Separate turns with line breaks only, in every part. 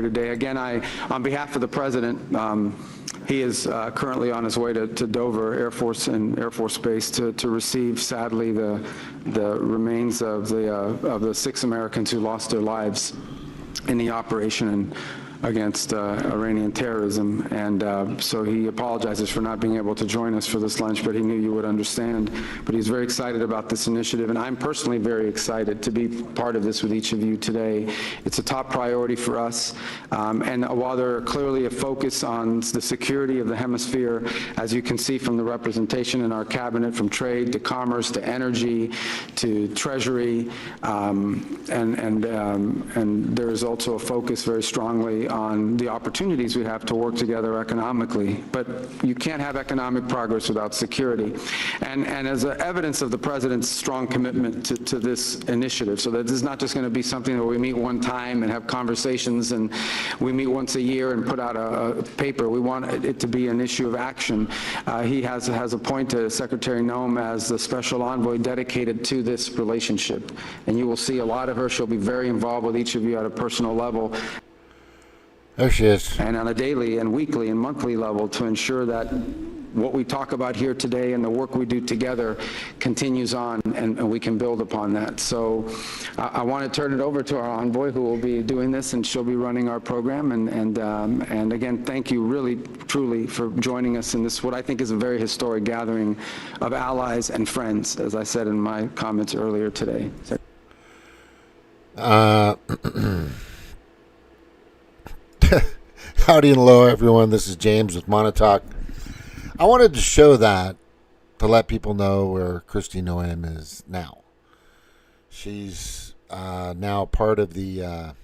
today. Again, on behalf of the president, he is currently on his way to Dover Air Force Base to receive, sadly, the remains of the 6 Americans who lost their lives in the operation against Iranian terrorism. And so he apologizes for not being able to join us for this lunch, but he knew you would understand. But he's very excited about this initiative, and I'm personally very excited to be part of this with each of you today. It's a top priority for us, and while there are clearly a focus on the security of the hemisphere, as you can see from the representation in our cabinet, from trade to commerce to energy to treasury, and there is also a focus very strongly on the opportunities we have to work together economically. But you can't have economic progress without security. And as evidence of the president's strong commitment to this initiative, so that this is not just going to be something where we meet one time and have conversations and we meet once a year and put out a paper. We want it to be an issue of action. He has appointed Secretary Noem as the special envoy dedicated to this relationship. And you will see a lot of her. She'll be very involved with each of you at a personal level.
There she is.
And on a daily and weekly and monthly level to ensure that what we talk about here today and the work we do together continues on, and we can build upon that. So I want to turn it over to our envoy who will be doing this, and she'll be running our program. And again, thank you really, truly for joining us in this, what I think is a very historic gathering of allies and friends, as I said in my comments earlier today.
Howdy and hello, everyone. This is James with Montauk. I wanted to show that to let people know where Kristi Noem is now. She's now part of the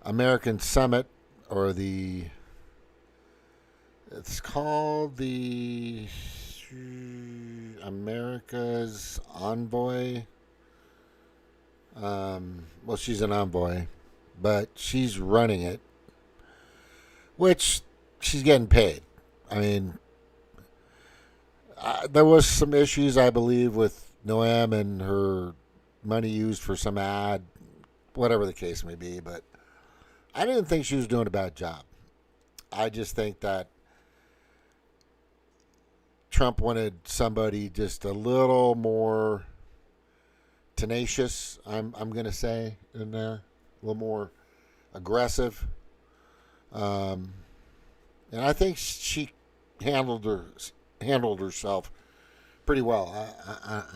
American Summit, or it's called the America's Envoy. Well, she's an envoy, but she's running it, which she's getting paid. I mean, there was some issues, I believe, with Noem and her money used for some ad, whatever the case may be, but I didn't think she was doing a bad job. I just think that Trump wanted somebody just a little more tenacious, I'm going to say, in there, a little more aggressive. And I think she handled herself pretty well.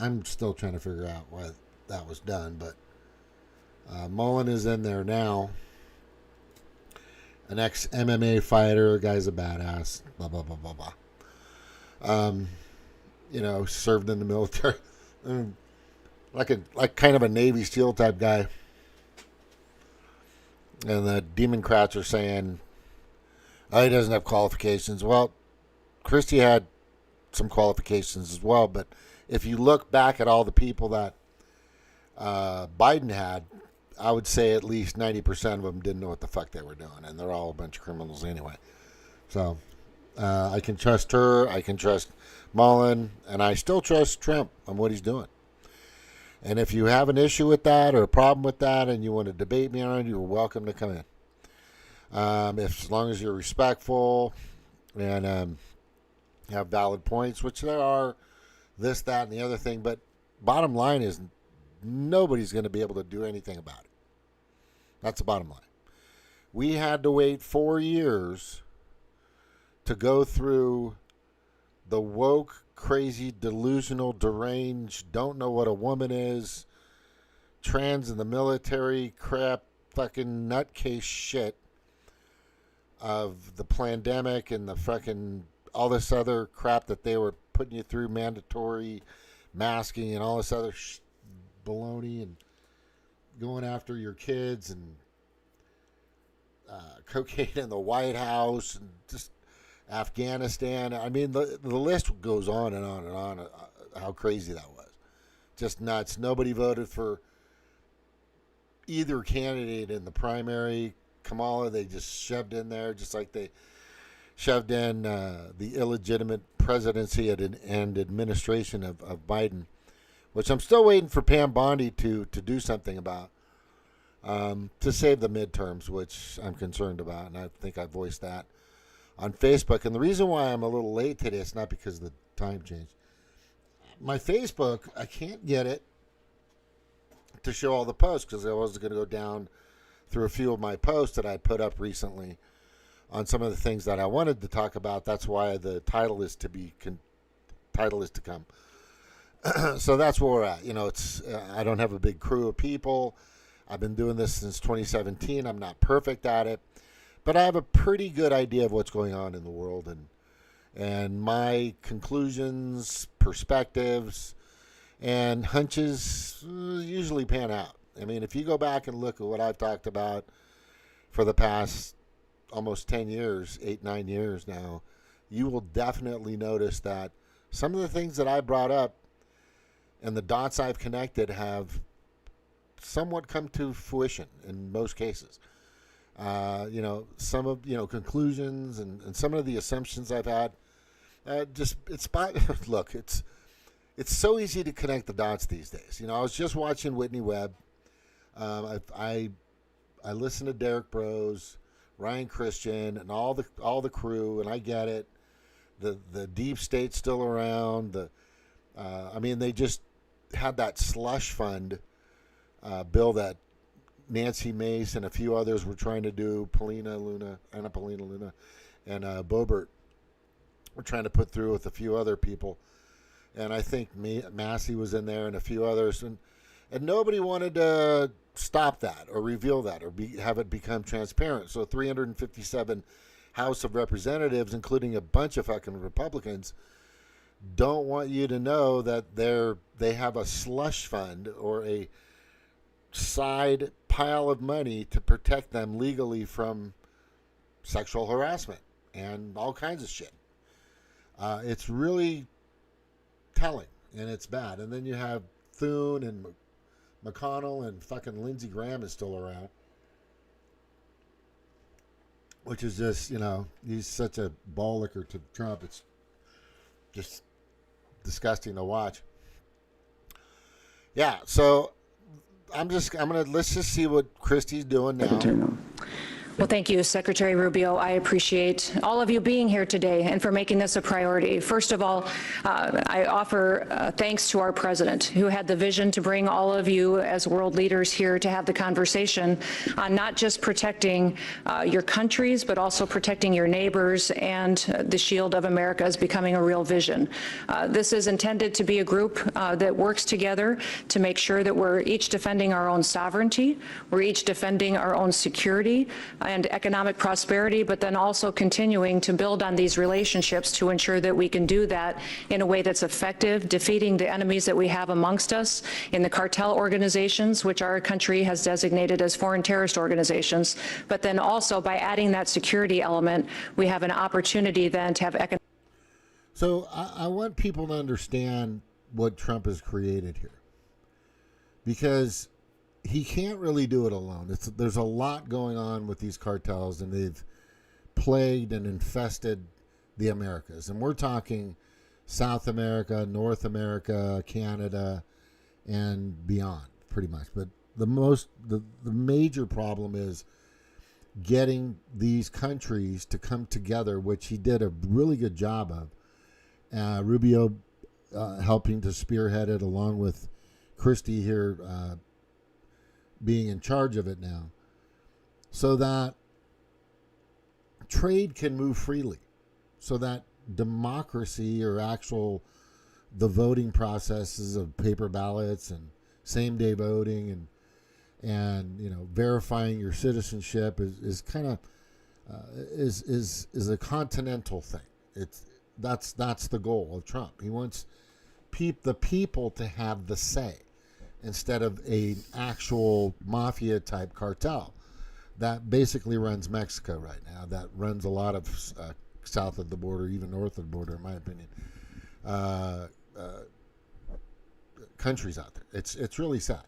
I'm still trying to figure out why that was done, but Mullen is in there now. An ex-MMA fighter, guy's a badass, blah, blah, blah, blah, blah. Served in the military. like kind of a Navy SEAL type guy. And the Demoncrats are saying, he doesn't have qualifications. Well, Kristi had some qualifications as well, but if you look back at all the people that Biden had, I would say at least 90% of them didn't know what the fuck they were doing, and they're all a bunch of criminals anyway. So I can trust her, I can trust Mullen, and I still trust Trump on what he's doing. And if you have an issue with that or a problem with that and you want to debate me on it, you're welcome to come in. As long as you're respectful and have valid points, which there are, this, that, and the other thing. But bottom line is nobody's going to be able to do anything about it. That's the bottom line. We had to wait 4 years to go through the woke, crazy, delusional, deranged, don't know what a woman is, trans in the military crap, fucking nutcase shit of the pandemic and the fucking all this other crap that they were putting you through, mandatory masking and all this other baloney, and going after your kids, and cocaine in the White House, and just Afghanistan. I mean, the list goes on and on and on, how crazy that was. Just nuts. Nobody voted for either candidate in the primary. Kamala, they just shoved in there, just like they shoved in the illegitimate presidency and administration of Biden, which I'm still waiting for Pam Bondi to do something about. to save the midterms, which I'm concerned about, and I think I voiced that on Facebook. And the reason why I'm a little late today, it's not because of the time change. My Facebook, I can't get it to show all the posts because I was going to go down through a few of my posts that I put up recently on some of the things that I wanted to talk about. That's why the title is to come. So that's where we're at. It's I don't have a big crew of people. I've been doing this since 2017. I'm not perfect at it, but I have a pretty good idea of what's going on in the world, and my conclusions, perspectives, and hunches usually pan out. I mean, if you go back and look at what I've talked about for the past almost 10 years, 8-9 years now, you will definitely notice that some of the things that I brought up and the dots I've connected have somewhat come to fruition in most cases. Some of, conclusions and some of the assumptions I've had, look, it's so easy to connect the dots these days. I was just watching Whitney Webb. I listen to Derek Bros, Ryan Christian, and all the crew, and I get it. The deep state's still around. They just had that slush fund bill that Nancy Mace and a few others were trying to do. Anna Paulina Luna, and Boebert were trying to put through with a few other people, and I think Massey was in there and a few others, and nobody wanted to stop that or reveal that or have it become transparent. So 357 House of Representatives, including a bunch of fucking Republicans, don't want you to know that they have a slush fund or a side pile of money to protect them legally from sexual harassment and all kinds of shit. It's really telling, and it's bad. And then you have Thune and McConnell, and fucking Lindsey Graham is still around, which is just, he's such a ball licker to Trump. It's just disgusting to watch. Yeah, so let's just see what Christie's doing now.
Well, thank you, Secretary Rubio. I appreciate all of you being here today and for making this a priority. First of all, I offer thanks to our president, who had the vision to bring all of you as world leaders here to have the conversation on not just protecting your countries, but also protecting your neighbors, and the shield of America is becoming a real vision. This is intended to be a group that works together to make sure that we're each defending our own sovereignty, we're each defending our own security, and economic prosperity, but then also continuing to build on these relationships to ensure that we can do that in a way that's effective, defeating the enemies that we have amongst us in the cartel organizations, which our country has designated as foreign terrorist organizations. But then also by adding that security element, we have an opportunity then to have economic.
So I want people to understand what Trump has created here, because he can't really do it alone. There's a lot going on with these cartels, and they've plagued and infested the Americas. And we're talking South America, North America, Canada, and beyond, pretty much. But the major problem is getting these countries to come together, which he did a really good job of. Rubio helping to spearhead it, along with Christie here being in charge of it now, so that trade can move freely, so that democracy, or the voting processes of paper ballots and same-day voting and verifying your citizenship is kind of is a continental thing. That's the goal of Trump. He wants the people to have the say, instead of an actual mafia type cartel that basically runs Mexico right now, that runs a lot of south of the border, even north of the border, in my opinion, countries out there. It's really sad.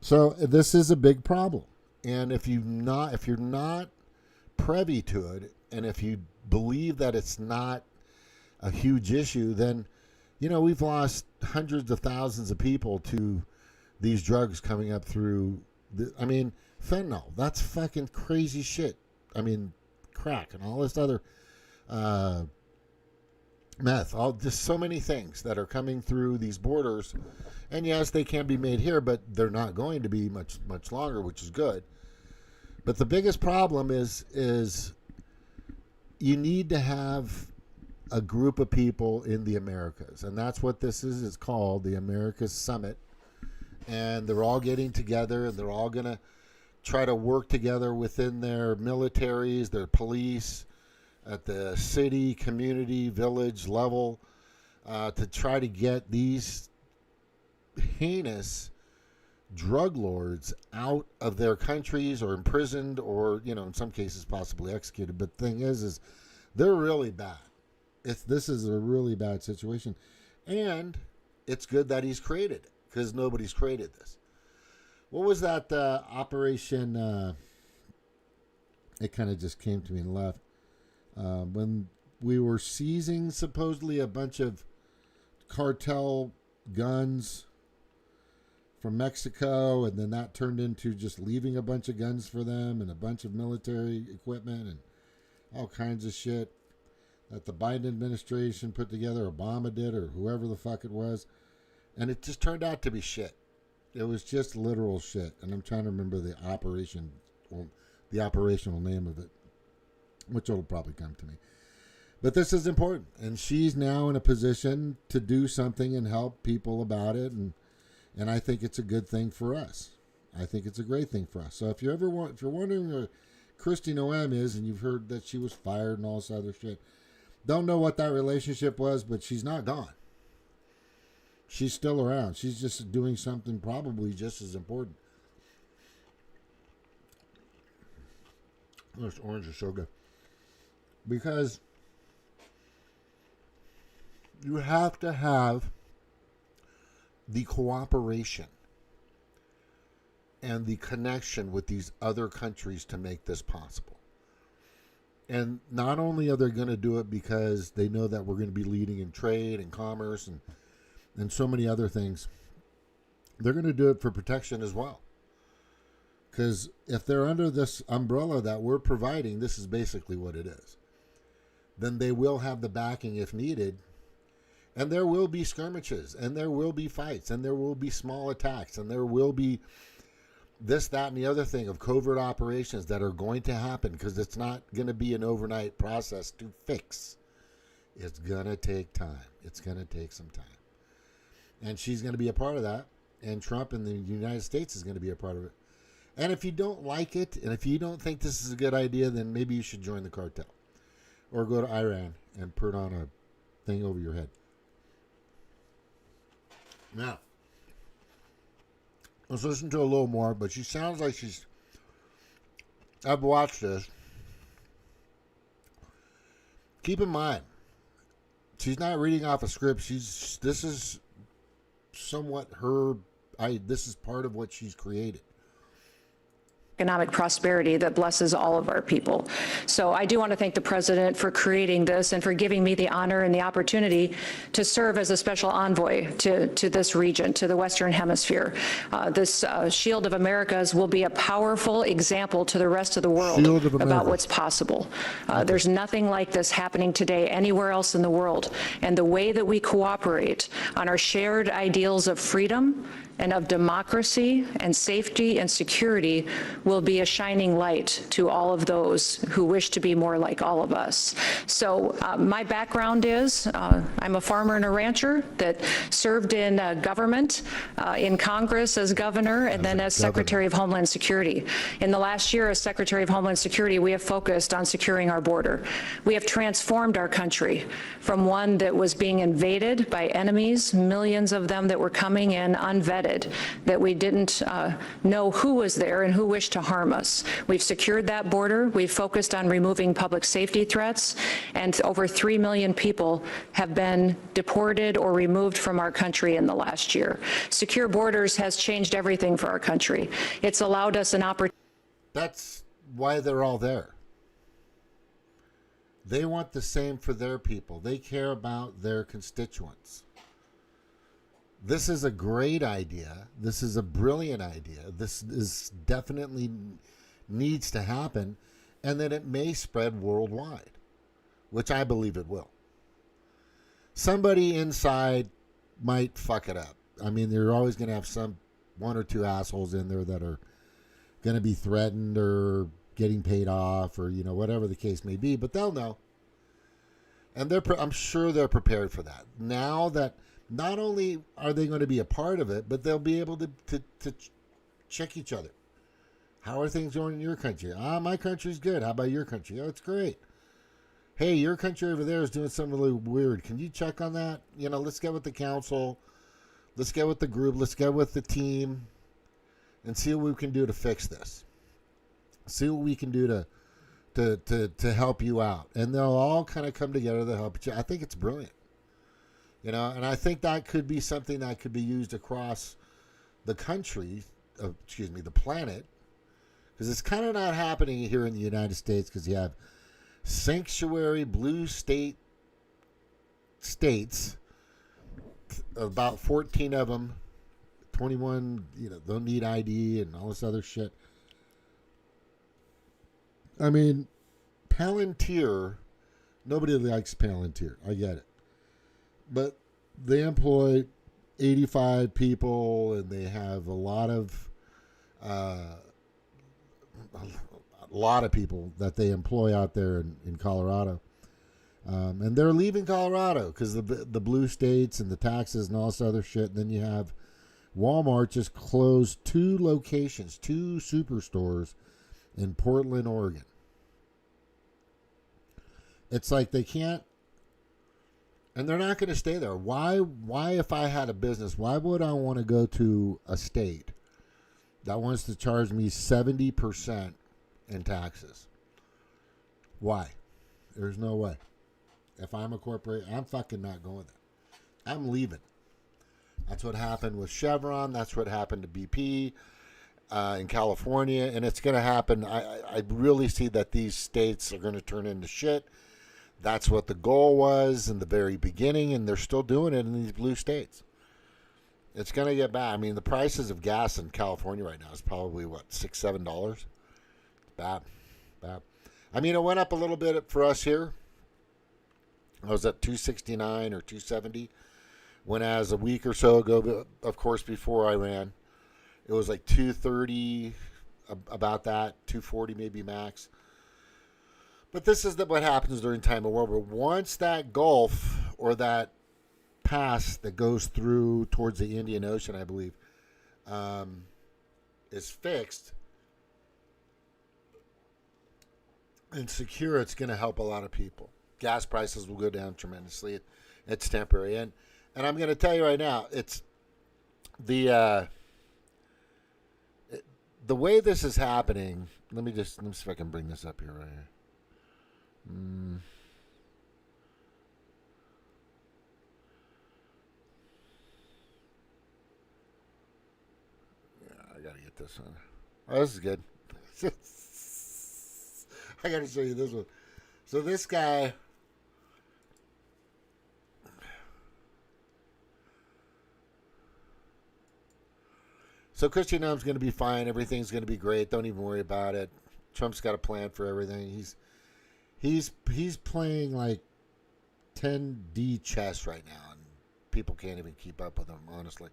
So this is a big problem, and if you're not privy to it, and if you believe that it's not a huge issue, then we've lost hundreds of thousands of people to these drugs coming up through I mean, fentanyl, that's fucking crazy shit. I mean, crack and all this other meth, just so many things that are coming through these borders. And yes, they can be made here, but they're not going to be much longer, which is good. But the biggest problem is you need to have a group of people in the Americas. And that's what this is. It's called the Americas Summit. And they're all getting together, and they're all going to try to work together within their militaries, their police, at the city, community, village level, to try to get these heinous drug lords out of their countries or imprisoned or, in some cases possibly executed. But the thing is they're really bad. This is a really bad situation. And it's good that he's created it, because nobody's created this. What was that operation? It kind of just came to me and left. When we were seizing supposedly a bunch of cartel guns from Mexico, and then that turned into just leaving a bunch of guns for them and a bunch of military equipment and all kinds of shit that the Biden administration put together, Obama did, or whoever the fuck it was. And it just turned out to be shit. It was just literal shit. And I'm trying to remember the operational name of it, which will probably come to me. But this is important. And she's now in a position to do something and help people about it. And I think it's a good thing for us. I think it's a great thing for us. So if you're wondering who Kristi Noem is, and you've heard that she was fired and all this other shit, don't know what that relationship was, but she's not gone. She's still around. She's just doing something probably just as important. This orange is so good. Because you have to have the cooperation and the connection with these other countries to make this possible. And not only are they going to do it because they know that we're going to be leading in trade and commerce and so many other things, they're going to do it for protection as well. Because if they're under this umbrella that we're providing, this is basically what it is, then they will have the backing if needed. And there will be skirmishes, and there will be fights, and there will be small attacks, and there will be this, that, and the other thing of covert operations that are going to happen, because it's not going to be an overnight process to fix. It's going to take time. It's going to take some time. And she's going to be a part of that, and Trump in the United States is going to be a part of it. And if you don't like it, and if you don't think this is a good idea, then maybe you should join the cartel. Or go to Iran and put on a thing over your head. Now, let's listen to a little more, but she sounds like I've watched this. Keep in mind, she's not reading off a script. This is somewhat this is part of what she's created.
Economic prosperity that blesses all of our people. So I do want to thank the president for creating this and for giving me the honor and the opportunity to serve as a special envoy to this region, to the Western Hemisphere. This Shield of Americas will be a powerful example to the rest of the world about what's possible. There's nothing like this happening today anywhere else in the world. And the way that we cooperate on our shared ideals of freedom and of democracy and safety and security will be a shining light to all of those who wish to be more like all of us. So my background is I'm a farmer and a rancher that served in government, in Congress as governor, and then as Secretary of Homeland Security. In the last year as Secretary of Homeland Security, we have focused on securing our border. We have transformed our country from one that was being invaded by enemies, millions of them that were coming in unvetted, that we didn't know who was there and who wished to harm us. We've secured that border. We've focused on removing public safety threats, and over 3 million people have been deported or removed from our country in the last year. Secure borders has changed everything for our country. It's allowed us an opportunity.
That's why they're all there. They want the same for their people. They care about their constituents. This is a great idea. This is a brilliant idea. This is definitely needs to happen, and then it may spread worldwide, which I believe it will. Somebody inside might fuck it up. I mean, they're always going to have one or two assholes in there that are going to be threatened or getting paid off or, whatever the case may be, but they'll know. And I'm sure they're prepared for that. Now that not only are they going to be a part of it, but they'll be able to check each other. How are things going in your country? My country's good. How about your country? Oh, it's great. Hey, your country over there is doing something really weird. Can you check on that? Let's get with the council. Let's get with the group. Let's get with the team and see what we can do to fix this. See what we can do to help you out. And they'll all kind of come together to help you. I think it's brilliant. And I think that could be something that could be used across the country, the planet, because it's kind of not happening here in the United States because you have sanctuary blue states, about 14 of them, 21, don't need ID and all this other shit. I mean, Palantir, nobody likes Palantir. I get it. But they employ 85 people, and they have a lot of people that they employ out there in Colorado. And they're leaving Colorado because the blue states and the taxes and all this other shit. And then you have Walmart just closed 2 locations, 2 superstores in Portland, Oregon. It's like they can't, and they're not going to stay there. Why, if I had a business, why would I want to go to a state that wants to charge me 70% in taxes? Why? There's no way. If I'm a corporation, I'm fucking not going there. I'm leaving. That's what happened with Chevron. That's what happened to BP in California. And it's going to happen. I really see that these states are going to turn into shit. That's what the goal was in the very beginning, and they're still doing it in these blue states. It's going to get bad. I mean, the prices of gas in California right now is probably, $6, $7? Bad. I mean, it went up a little bit for us here. I was at $2.69 or $2.70. When as a week or so ago, of course, before I ran, it was like $2.30, about that, $2.40 maybe max. But this is what happens during time of war. But once that Gulf or that pass that goes through towards the Indian Ocean, I believe, is fixed and secure, it's going to help a lot of people. Gas prices will go down tremendously. It's temporary. And I'm going to tell you right now, it's the way this is happening. Let me see if I can bring this up here right here. Yeah, I gotta get this one. Oh, this is good. I gotta show you this one. So this guy, so Kristi Noem's going to be fine. Everything's going to be great. Don't even worry about it. Trump's got a plan for everything. He's playing like 10D chess right now, and people can't even keep up with him, honestly.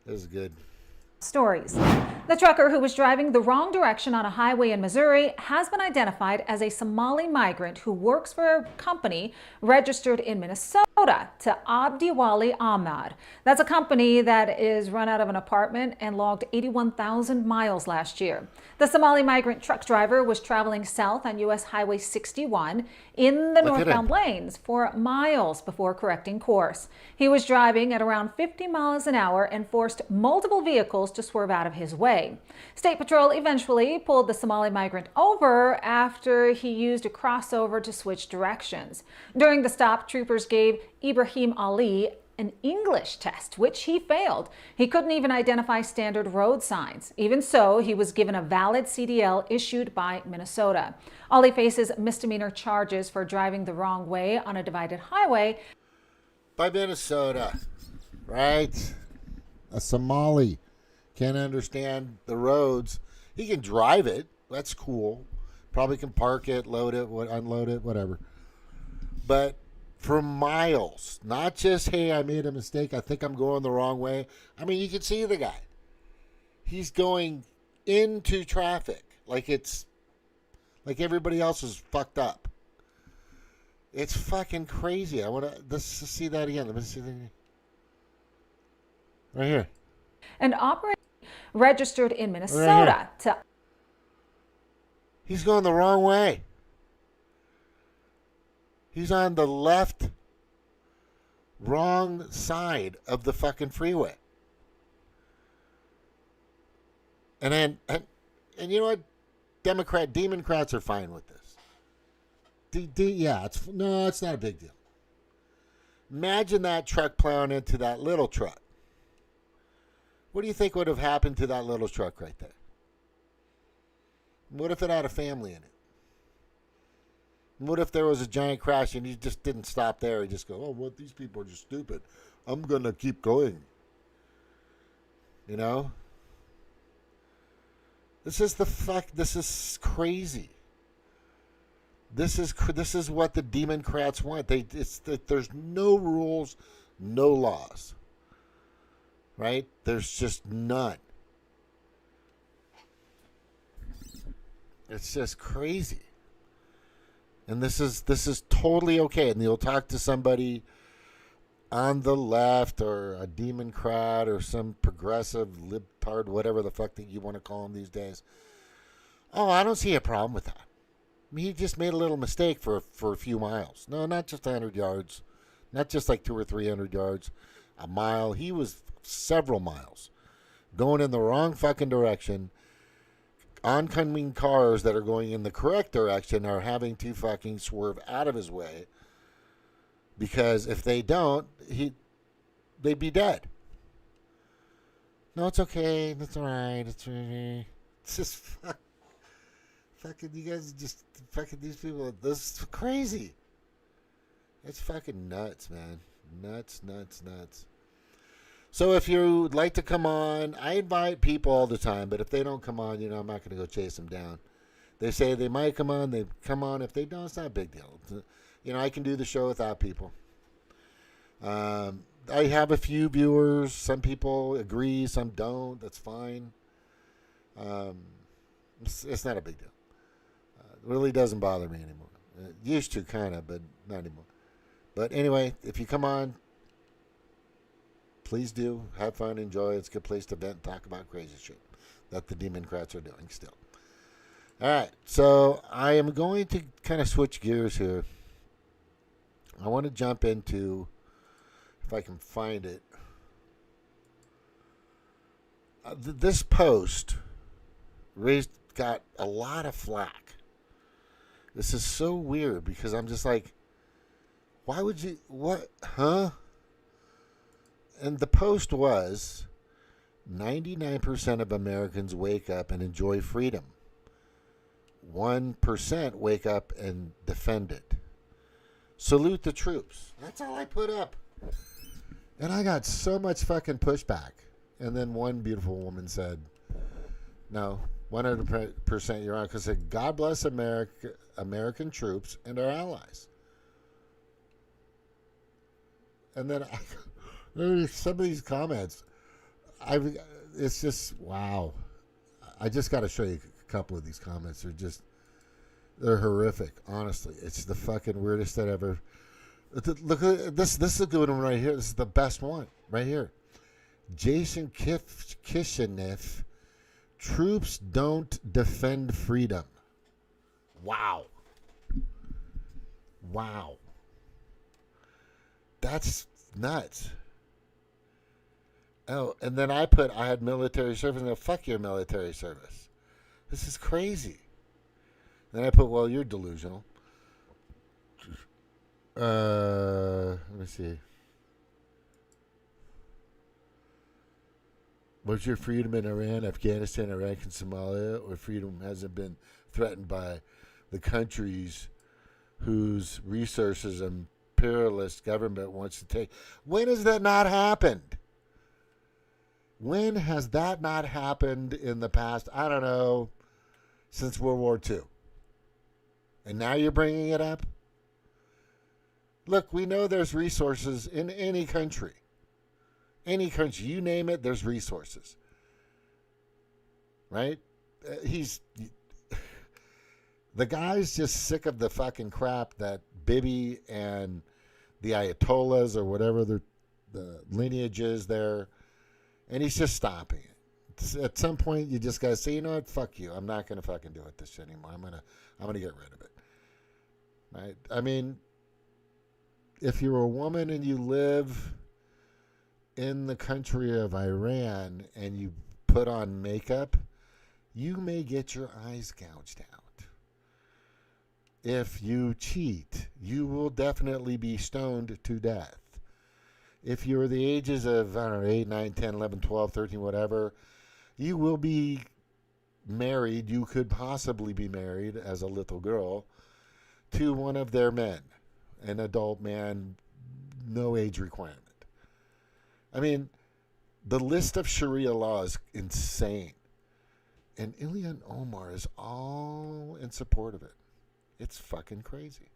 This is good.
Stories. The trucker who was driving the wrong direction on a highway in Missouri has been identified as a Somali migrant who works for a company registered in Minnesota to Abdiwali Ahmad. That's a company that is run out of an apartment and logged 81,000 miles last year. The Somali migrant truck driver was traveling south on U.S. Highway 61 in the northbound lanes for miles before correcting course. He was driving at around 50 miles an hour and forced multiple vehicles to swerve out of his way. State Patrol eventually pulled the Somali migrant over after he used a crossover to switch directions. During the stop, troopers gave Ibrahim Ali an English test, which he failed. He couldn't even identify standard road signs. Even so, he was given a valid CDL issued by Minnesota. Ali faces misdemeanor charges for driving the wrong way on a divided highway.
by Minnesota, right? A Somali can't understand the roads. He can drive it. That's cool. Probably can park it, load it, unload it, whatever. But for miles, not just, hey, I made a mistake. I think I'm going the wrong way. I mean, you can see the guy. He's going into traffic like it's like everybody else is fucked up. It's fucking crazy. I want to let's see that again. Let me see that again. Right here.
An operator registered in Minnesota to.
He's going the wrong way. He's on the left, wrong side of the fucking freeway. And you know what? Demoncrats are fine with this. Yeah, it's not a big deal. Imagine that truck plowing into that little truck. What do you think would have happened to that little truck right there? What if it had a family in it? What if there was a giant crash and he just didn't stop there? He just go, oh, what? These people are just stupid. I'm gonna keep going. You know? This is crazy. This is what the Demoncrats want. There's no rules, no laws. Right? There's just none. It's just crazy. And this is totally okay. And you'll talk to somebody on the left or a Demoncrat or some progressive libtard, whatever the fuck that you want to call them these days. Oh, I don't see a problem with that. I mean, he just made a little mistake for a few miles. No, not just 100 yards. Not just like 200 or 300 yards. A mile. He was several miles going in the wrong fucking direction. Oncoming cars that are going in the correct direction are having to fucking swerve out of his way, because if they don't, they'd be dead. No, it's okay. That's all right. It's just fucking you guys just fucking these people. This is crazy. It's fucking nuts, man. Nuts. So if you'd like to come on, I invite people all the time, but if they don't come on, I'm not going to go chase them down. They say they might come on, they come on. If they don't, it's not a big deal. I can do the show without people. I have a few viewers. Some people agree, some don't. That's fine. It's not a big deal. It really doesn't bother me anymore. It used to, kind of, but not anymore. But anyway, if you come on, please do. Have fun, enjoy. It's a good place to vent and talk about crazy shit that the Demoncrats are doing still. All right, so I am going to kind of switch gears here. I want to jump into, if I can find it, this post got a lot of flack. This is so weird because I'm just like, why would you, what, huh? And the post was, 99% of Americans wake up and enjoy freedom. 1% wake up and defend it. Salute the troops. That's all I put up. And I got so much fucking pushback. And then one beautiful woman said, no, 100% you're on. Because I said, God bless American troops and our allies. And then some of these comments, it's just, wow. I just got to show you a couple of these comments. They're horrific, honestly. It's the fucking weirdest that ever. Look at this. This is a good one right here. This is the best one right here. Jason Kishinev, troops don't defend freedom. Wow. That's nuts. Oh, and then I had military service. No, fuck your military service. This is crazy. Then I put, well, you're delusional. Let me see. Was your freedom in Iran, Afghanistan, Iraq, and Somalia, or freedom hasn't been threatened by the countries whose resources and imperialist government wants to take. When has that not happened? When has that not happened in the past? I don't know, since World War II. And now you're bringing it up? Look, we know there's resources in any country. Any country, you name it, there's resources. Right? The guy's just sick of the fucking crap that Bibi and the Ayatollahs or whatever the lineage is there, and he's just stopping it. At some point, you just gotta say, you know what, fuck you. I'm not gonna fucking do it this shit anymore. I'm gonna get rid of it. Right? I mean, if you're a woman and you live in the country of Iran and you put on makeup, you may get your eyes gouged out. If you cheat, you will definitely be stoned to death. If you're the ages of, I don't know, 8, 9, 10, 11, 12, 13, whatever, you will be married. You could possibly be married as a little girl to one of their men, an adult man, no age requirement. I mean, the list of Sharia law is insane. And Ilhan Omar is all in support of it. It's fucking crazy.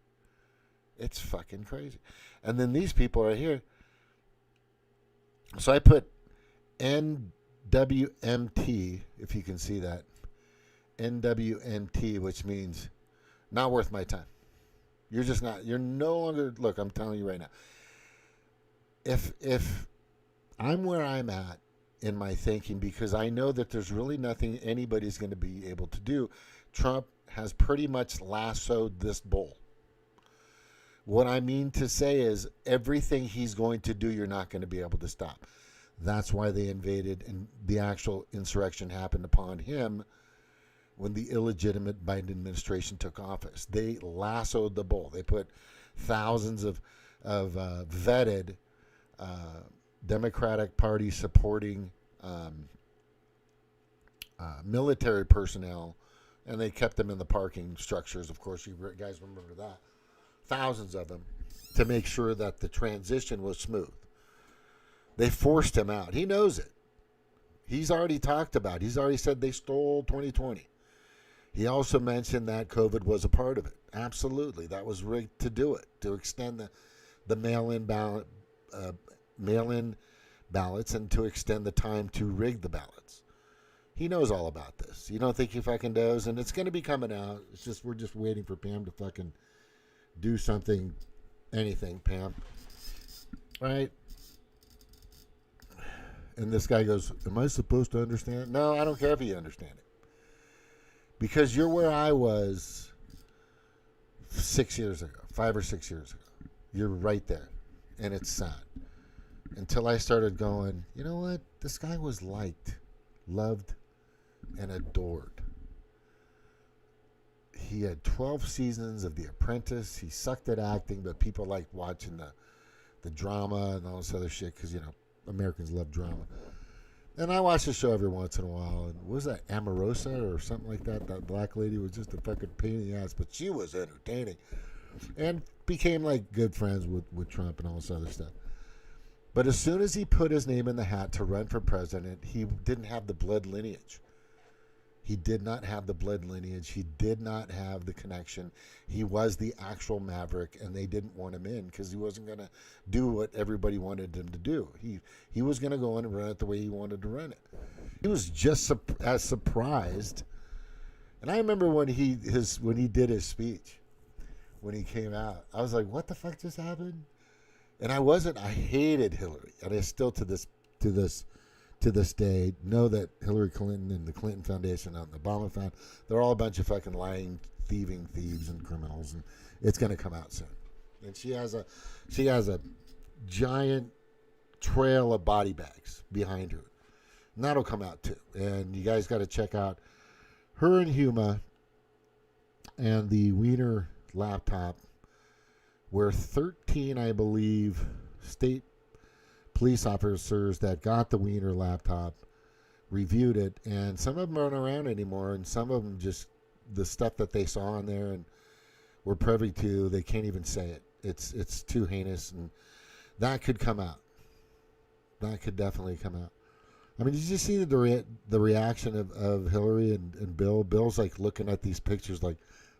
It's fucking crazy. And then these people are here. So I put NWMT, if you can see that. NWMT, which means not worth my time. You're just not, you're no longer, look, I'm telling you right now. If I'm where I'm at in my thinking, because I know that there's really nothing anybody's going to be able to do, Trump has pretty much lassoed this bull. What I mean to say is everything he's going to do, you're not going to be able to stop. That's why they invaded, and the actual insurrection happened upon him when the illegitimate Biden administration took office. They lassoed the bull. They put thousands of vetted Democratic Party supporting military personnel, and they kept them in the parking structures. Of course, you guys remember that. Thousands of them, to make sure that the transition was smooth. They forced him out. He knows it. He's already talked about it. He's already said they stole 2020. He also mentioned that COVID was a part of it. Absolutely. That was rigged to do it, to extend the mail-in ballots and to extend the time to rig the ballots. He knows all about this. You don't think he fucking knows? And it's going to be coming out. It's just, we're just waiting for Pam to fucking do something, anything, Pam. Right? And this guy goes, am I supposed to understand? No, I don't care if you understand it. Because you're where I was 6 years ago, 5 or 6 years ago. You're right there. And it's sad. Until I started going, you know what? This guy was liked, loved, and adored. He had 12 seasons of The Apprentice. He sucked at acting, but people liked watching the drama and all this other shit because, you know, Americans love drama. And I watch the show every once in a while. And what was that, Amorosa or something like that? That black lady was just a fucking pain in the ass, but she was entertaining. And became like good friends with Trump and all this other stuff. But as soon as he put his name in the hat to run for president, he didn't have the blood lineage. He did not have the blood lineage. He did not have the connection. He was the actual maverick, and they didn't want him in because he wasn't going to do what everybody wanted him to do. He was going to go in and run it the way he wanted to run it. He was just as surprised. And I remember when he did his speech, when he came out, I was like, what the fuck just happened? And I hated Hillary, and I still to this day know that Hillary Clinton and the Clinton Foundation and the Obama Foundation, they're all a bunch of fucking lying, thieving thieves and criminals, and it's going to come out soon. And she has a giant trail of body bags behind her. And that'll come out too. And you guys got to check out her and Huma and the Wiener laptop, where 13, I believe, state police officers that got the Wiener laptop reviewed it, and some of them aren't around anymore, and some of them just, the stuff that they saw on there and were privy to, they can't even say it. It's too heinous, and that could come out. That could definitely come out. I mean, did you see the reaction of Hillary and Bill? Bill's like looking at these pictures like,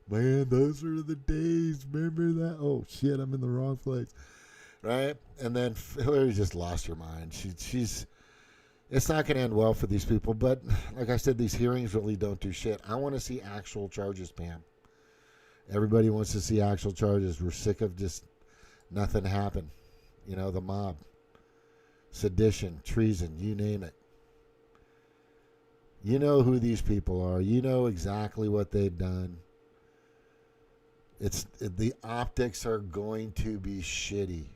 man, those are the days. Remember that? Oh, shit, I'm in the wrong place. Right? And then Hillary just lost her mind. She's it's not going to end well for these people. But like I said, these hearings really don't do shit. I want to see actual charges, Pam. Everybody wants to see actual charges. We're sick of just nothing happen. You know, the mob. Sedition, treason, you name it. You know who these people are. You know exactly what they've done. The optics are going to be shitty.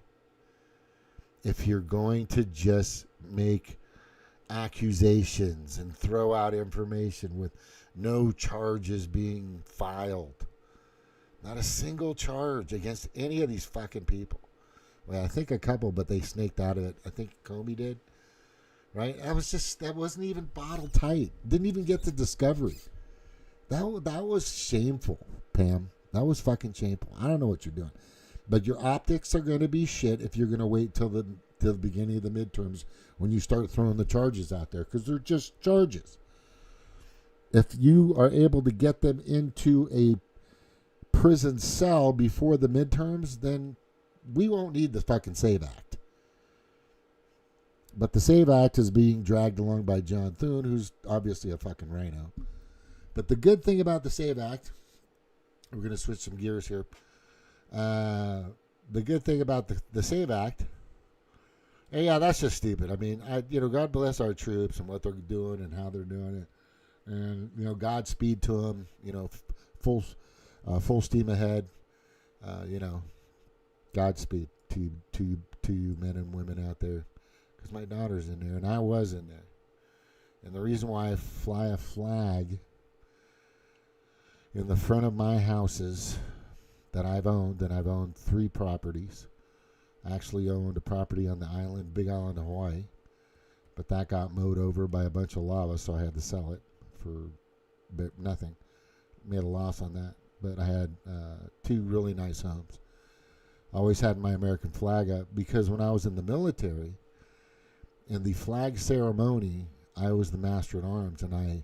If you're going to just make accusations and throw out information with no charges being filed. Not a single charge against any of these fucking people. Well, I think a couple, but they snaked out of it. I think Comey did. Right? That wasn't even bottled tight. Didn't even get to discovery. That was shameful, Pam. That was fucking shameful. I don't know what you're doing. But your optics are going to be shit if you're going to wait till the beginning of the midterms when you start throwing the charges out there, because they're just charges. If you are able to get them into a prison cell before the midterms, then we won't need the fucking SAVE Act. But the SAVE Act is being dragged along by John Thune, who's obviously a fucking rhino. But the good thing about the SAVE Act, we're going to switch some gears here. The good thing about the SAVE Act, and yeah, that's just stupid. I mean, God bless our troops and what they're doing and how they're doing it. And, Godspeed to them, full steam ahead, Godspeed to you men and women out there, because my daughter's in there and I was in there. And the reason why I fly a flag in the front of my houses that I've owned, and I've owned 3 properties. I actually owned a property on the Big Island of Hawaii, but that got mowed over by a bunch of lava, so I had to sell it for nothing. Made a loss on that, but I had 2 really nice homes. I always had my American flag up because when I was in the military, in the flag ceremony, I was the master at arms, and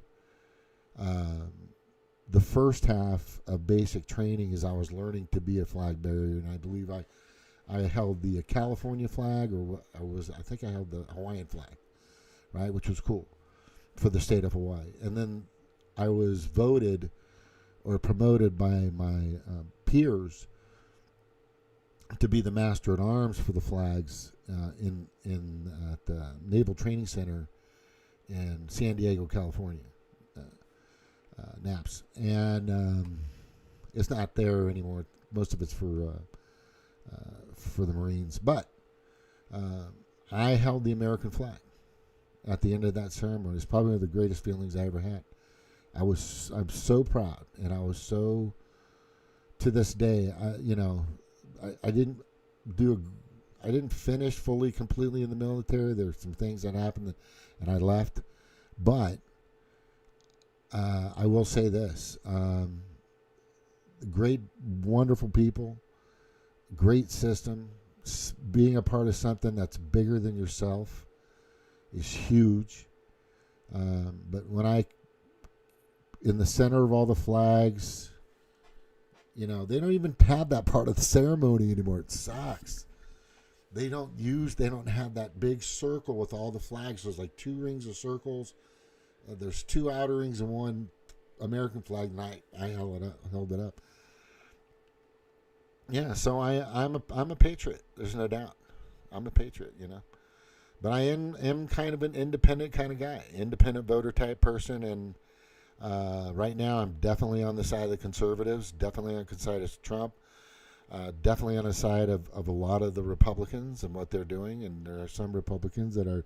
the first half of basic training is I was learning to be a flag bearer, and I believe I held the California flag, I think I held the Hawaiian flag, right, which was cool for the state of Hawaii. And then I was voted or promoted by my peers to be the master at arms for the flags at the Naval Training Center in San Diego, California, NAPS. And it's not there anymore. Most of it's for the Marines. But I held the American flag at the end of that ceremony. It's probably one of the greatest feelings I ever had. I'm so proud, and I was so, to this day, I didn't finish fully, completely in the military. There were some things that happened and I left. But I will say this. Great, wonderful people. Great system. Being a part of something that's bigger than yourself is huge. But when in the center of all the flags, they don't even have that part of the ceremony anymore. It sucks. They don't have that big circle with all the flags. There's like 2 rings of circles. There's 2 outer rings and 1 American flag, and I held it up. Yeah, so I'm a patriot. There's no doubt. I'm a patriot, But I am kind of an independent kind of guy, independent voter type person, and right now I'm definitely on the side of the conservatives, definitely on the side of Trump, definitely on the side of a lot of the Republicans and what they're doing, and there are some Republicans that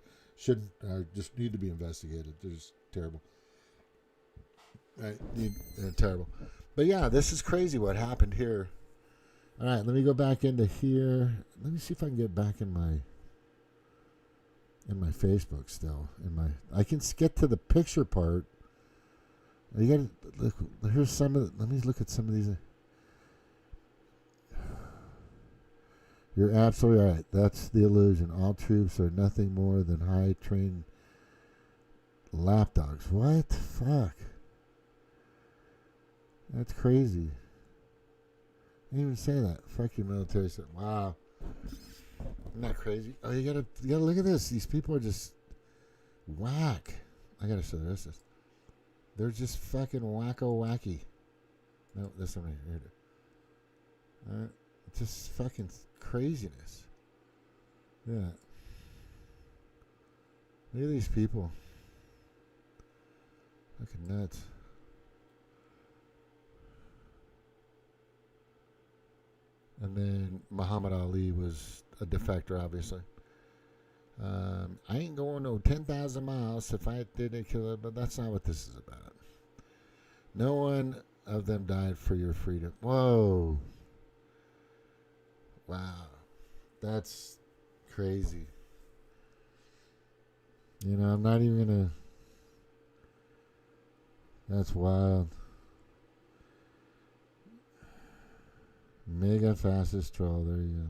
just need to be investigated. They're just terrible. Right? Terrible. But yeah, this is crazy what happened here. All right, let me go back into here. Let me see if I can get back in my Facebook still. I can get to the picture part. You got to look. Here's some of. Let me look at some of these. You're absolutely right. That's the illusion. All troops are nothing more than high-trained lapdogs. What the fuck? That's crazy. I didn't even say that. Fuck your military. Wow. Isn't that crazy? Oh, you gotta look at this. These people are just whack. I gotta show the rest of this. They're just fucking wacky. No, this one right here. Alright. Just fucking craziness. Yeah. Look at these people. Fucking nuts. And then Muhammad Ali was a defector, obviously. I ain't going no 10,000 miles if I didn't kill it, but that's not what this is about. No one of them died for your freedom. Whoa. Wow. That's crazy. You know, I'm not even going to... That's wild. Mega fastest troll. There you go.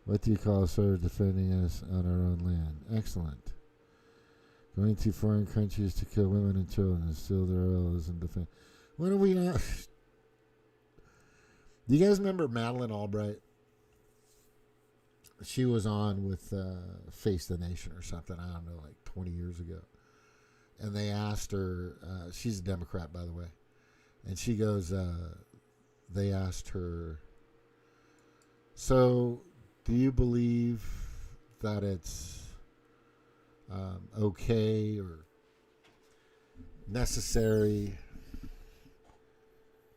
What do you call soldiers defending us on our own land? Excellent. Going to foreign countries to kill women and children and steal their oil and defend. When are we not? Do you guys remember Madeleine Albright? She was on with Face the Nation or something, I don't know, like 20 years ago. And they asked her, she's a Democrat, by the way. And she goes, they asked her, so do you believe that it's okay or necessary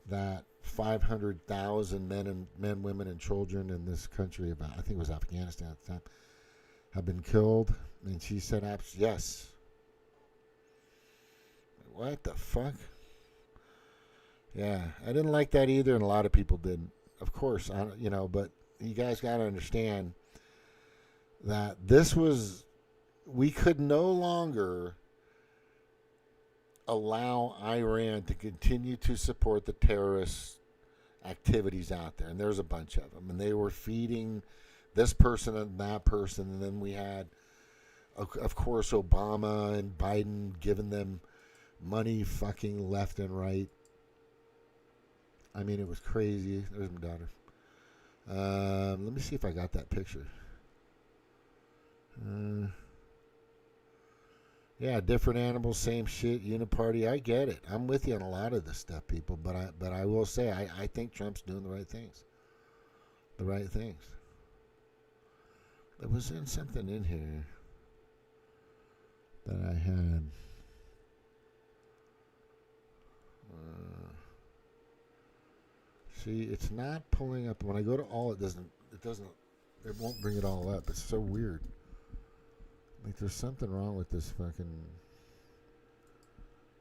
that 500,000 men, women, and children in this country, about I think it was Afghanistan at the time, have been killed? And she said, yes. What the fuck? Yeah, I didn't like that either, and a lot of people didn't. Of course, but you guys got to understand that we could no longer allow Iran to continue to support the terrorist activities out there. And there's a bunch of them. And they were feeding this person and that person. And then we had, of course, Obama and Biden giving them money fucking left and right. I mean, it was crazy. There's my daughter. Let me see if I got that picture. Yeah, different animals, same shit, uniparty. I get it. I'm with you on a lot of this stuff, people. But I will say, I think Trump's doing the right things. The right things. There was something in here that I had. See, it's not pulling up. When I go to all, it won't bring it all up. It's so weird. Like, there's something wrong with this fucking...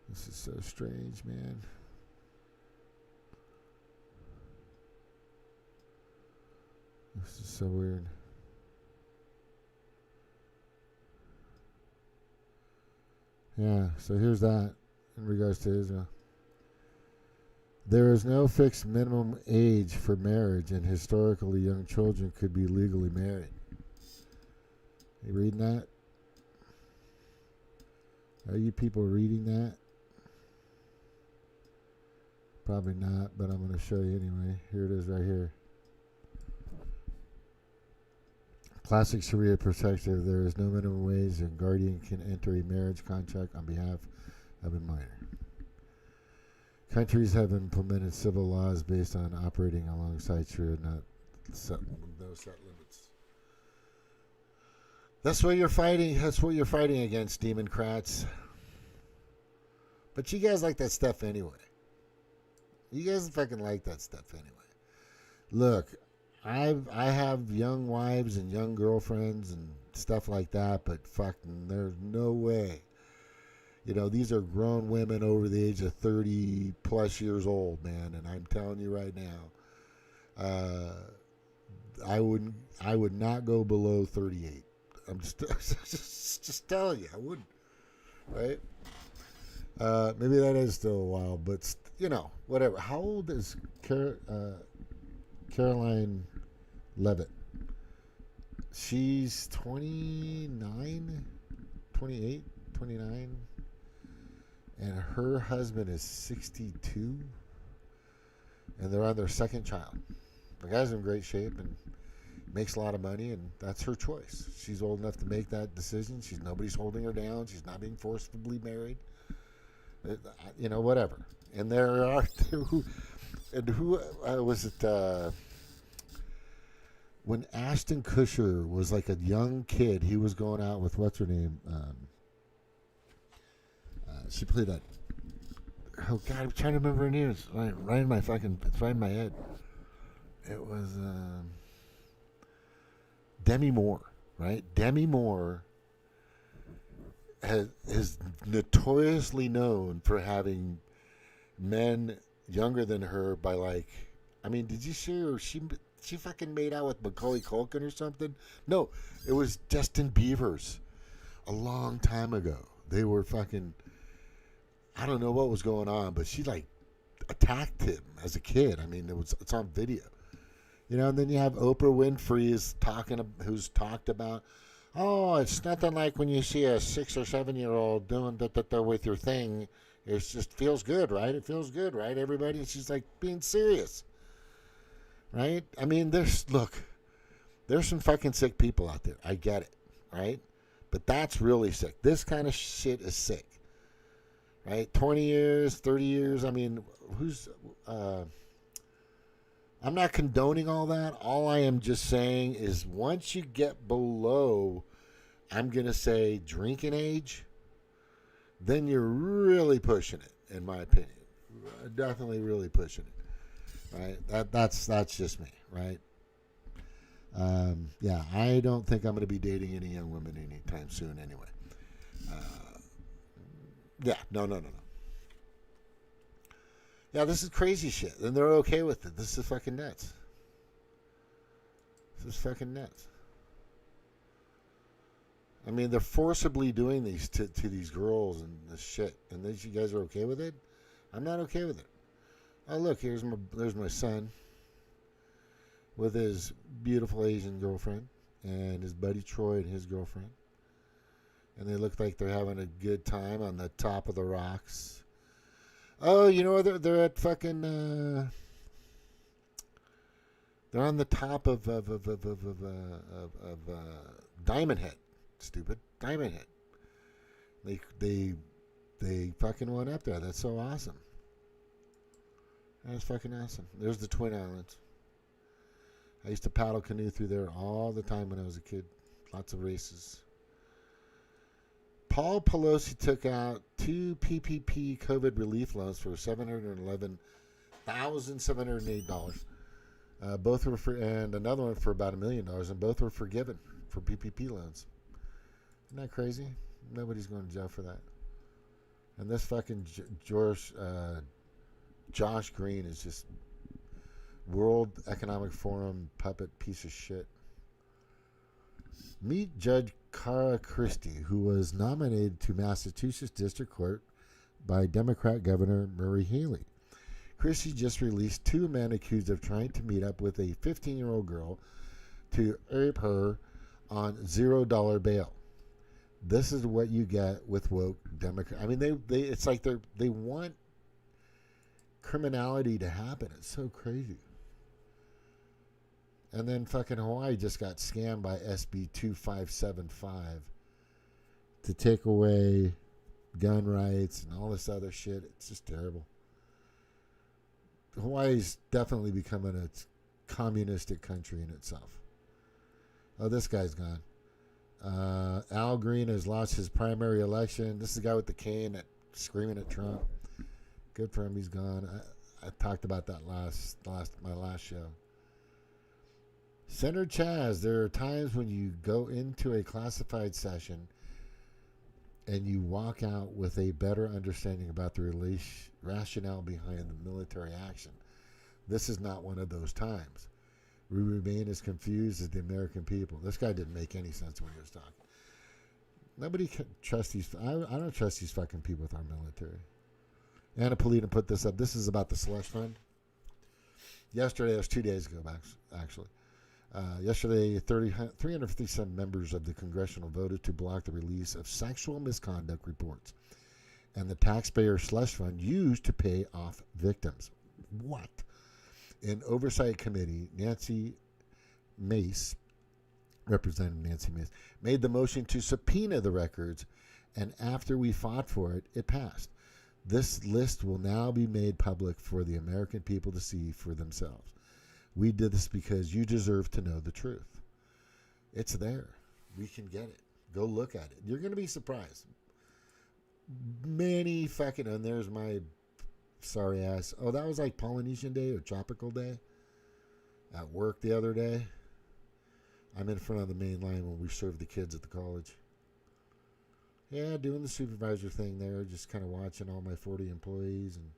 This is so strange, man. This is so weird. Yeah, so here's that in regards to Israel. There is no fixed minimum age for marriage, and historically young children could be legally married. You reading that? Are you people reading that? Probably not, but I'm going to show you anyway. Here it is right here. Classic Sharia perspective. There is no minimum wage, and guardian can enter a marriage contract on behalf of a minor. Countries have implemented civil laws based on operating alongside Sharia, no set limits. That's what you're fighting. That's what you're fighting against, Demoncrats. But you guys like that stuff anyway. You guys fucking like that stuff anyway. Look, I have young wives and young girlfriends and stuff like that, but fucking there's no way. You know, these are grown women over the age of 30 plus years old, man, and I'm telling you right now, I would not go below 38. I'm just telling you, I wouldn't. Right? Maybe that is still a while, but whatever. How old is Caroline Levitt? She's 29, 28, 29, and her husband is 62, and they're on their second child. The guy's in great shape and makes a lot of money, and that's her choice. She's old enough to make that decision. Nobody's holding her down. She's not being forcibly married. Whatever. And there are who was it? When Ashton Kutcher was like a young kid, he was going out with what's her name? She played that. Oh God, I'm trying to remember her name. It's right in my it's right in my head. It was Demi Moore, right? Demi Moore is notoriously known for having men younger than her by did you see her? She fucking made out with Macaulay Culkin or something? No, it was Justin Bieber's a long time ago. They were fucking, I don't know what was going on, but she attacked him as a kid. I mean, it's on video. And then you have Oprah Winfrey who's talked about, oh, it's nothing like when you see a 6 or 7 year old doing with your thing. It just feels good, right? It feels good, right, everybody? And she's being serious. Right? I mean, there's some fucking sick people out there. I get it, right? But that's really sick. This kind of shit is sick, right? 20 years, 30 years. I mean, I'm not condoning all that. All I am just saying is once you get below, I'm going to say drinking age, then you're really pushing it, in my opinion. Definitely really pushing it. Right, that's just me, right? Yeah, I don't think I'm going to be dating any young women anytime soon, anyway. No. Yeah, this is crazy shit, and they're okay with it. This is fucking nuts. This is fucking nuts. I mean, they're forcibly doing these to these girls and this shit, and you guys are okay with it? I'm not okay with it. Oh, look, there's my son with his beautiful Asian girlfriend and his buddy Troy and his girlfriend. And they look like they're having a good time on the top of the rocks. Oh, they're at fucking they're on the top of Diamond Head. Stupid Diamond Head. They fucking went up there. That's so awesome. That's fucking awesome. There's the Twin Islands. I used to paddle canoe through there all the time when I was a kid. Lots of races. Paul Pelosi took out 2 PPP COVID relief loans for $711,708. Both were and another one for about $1 million, and both were forgiven for PPP loans. Isn't that crazy? Nobody's going to jail for that. And this fucking Josh Green is just World Economic Forum puppet piece of shit. Meet Judge Cara Christie, who was nominated to Massachusetts District Court by Democrat Governor Murray Haley. Christie just released 2 men accused of trying to meet up with a 15-year-old girl to rape her on $0 bail. This is what you get with woke Democrats. I mean, it's like they want criminality to happen. It's so crazy. And then fucking Hawaii just got scammed by SB 2575 to take away gun rights and all this other shit. It's just terrible. Hawaii's definitely becoming a communistic country in itself. Oh, this guy's gone. Al Green has lost his primary election. This is the guy with the cane that screaming at Trump. Good for him. He's gone. I talked about that my last show. Senator Chaz, there are times when you go into a classified session and you walk out with a better understanding about the rationale behind the military action. This is not one of those times. We remain as confused as the American people. This guy didn't make any sense when he was talking. Nobody can trust these. I don't trust these fucking people with our military. Anna Polina put this up. This is about the slush fund. Yesterday, it was 2 days ago, actually. Yesterday, 357 members of the congressional voted to block the release of sexual misconduct reports and the taxpayer slush fund used to pay off victims. What? In Oversight Committee, Representative Nancy Mace, made the motion to subpoena the records, and after we fought for it, it passed. This list will now be made public for the American people to see for themselves. We did this because you deserve to know the truth. It's there. We can get it. Go look at it. You're going to be surprised. Many fucking, and there's my sorry ass. Oh, that was like Polynesian Day or Tropical Day at work the other day. I'm in front of the main line when we served the kids at the college. Yeah, doing the supervisor thing there, just kind of watching all my 40 employees and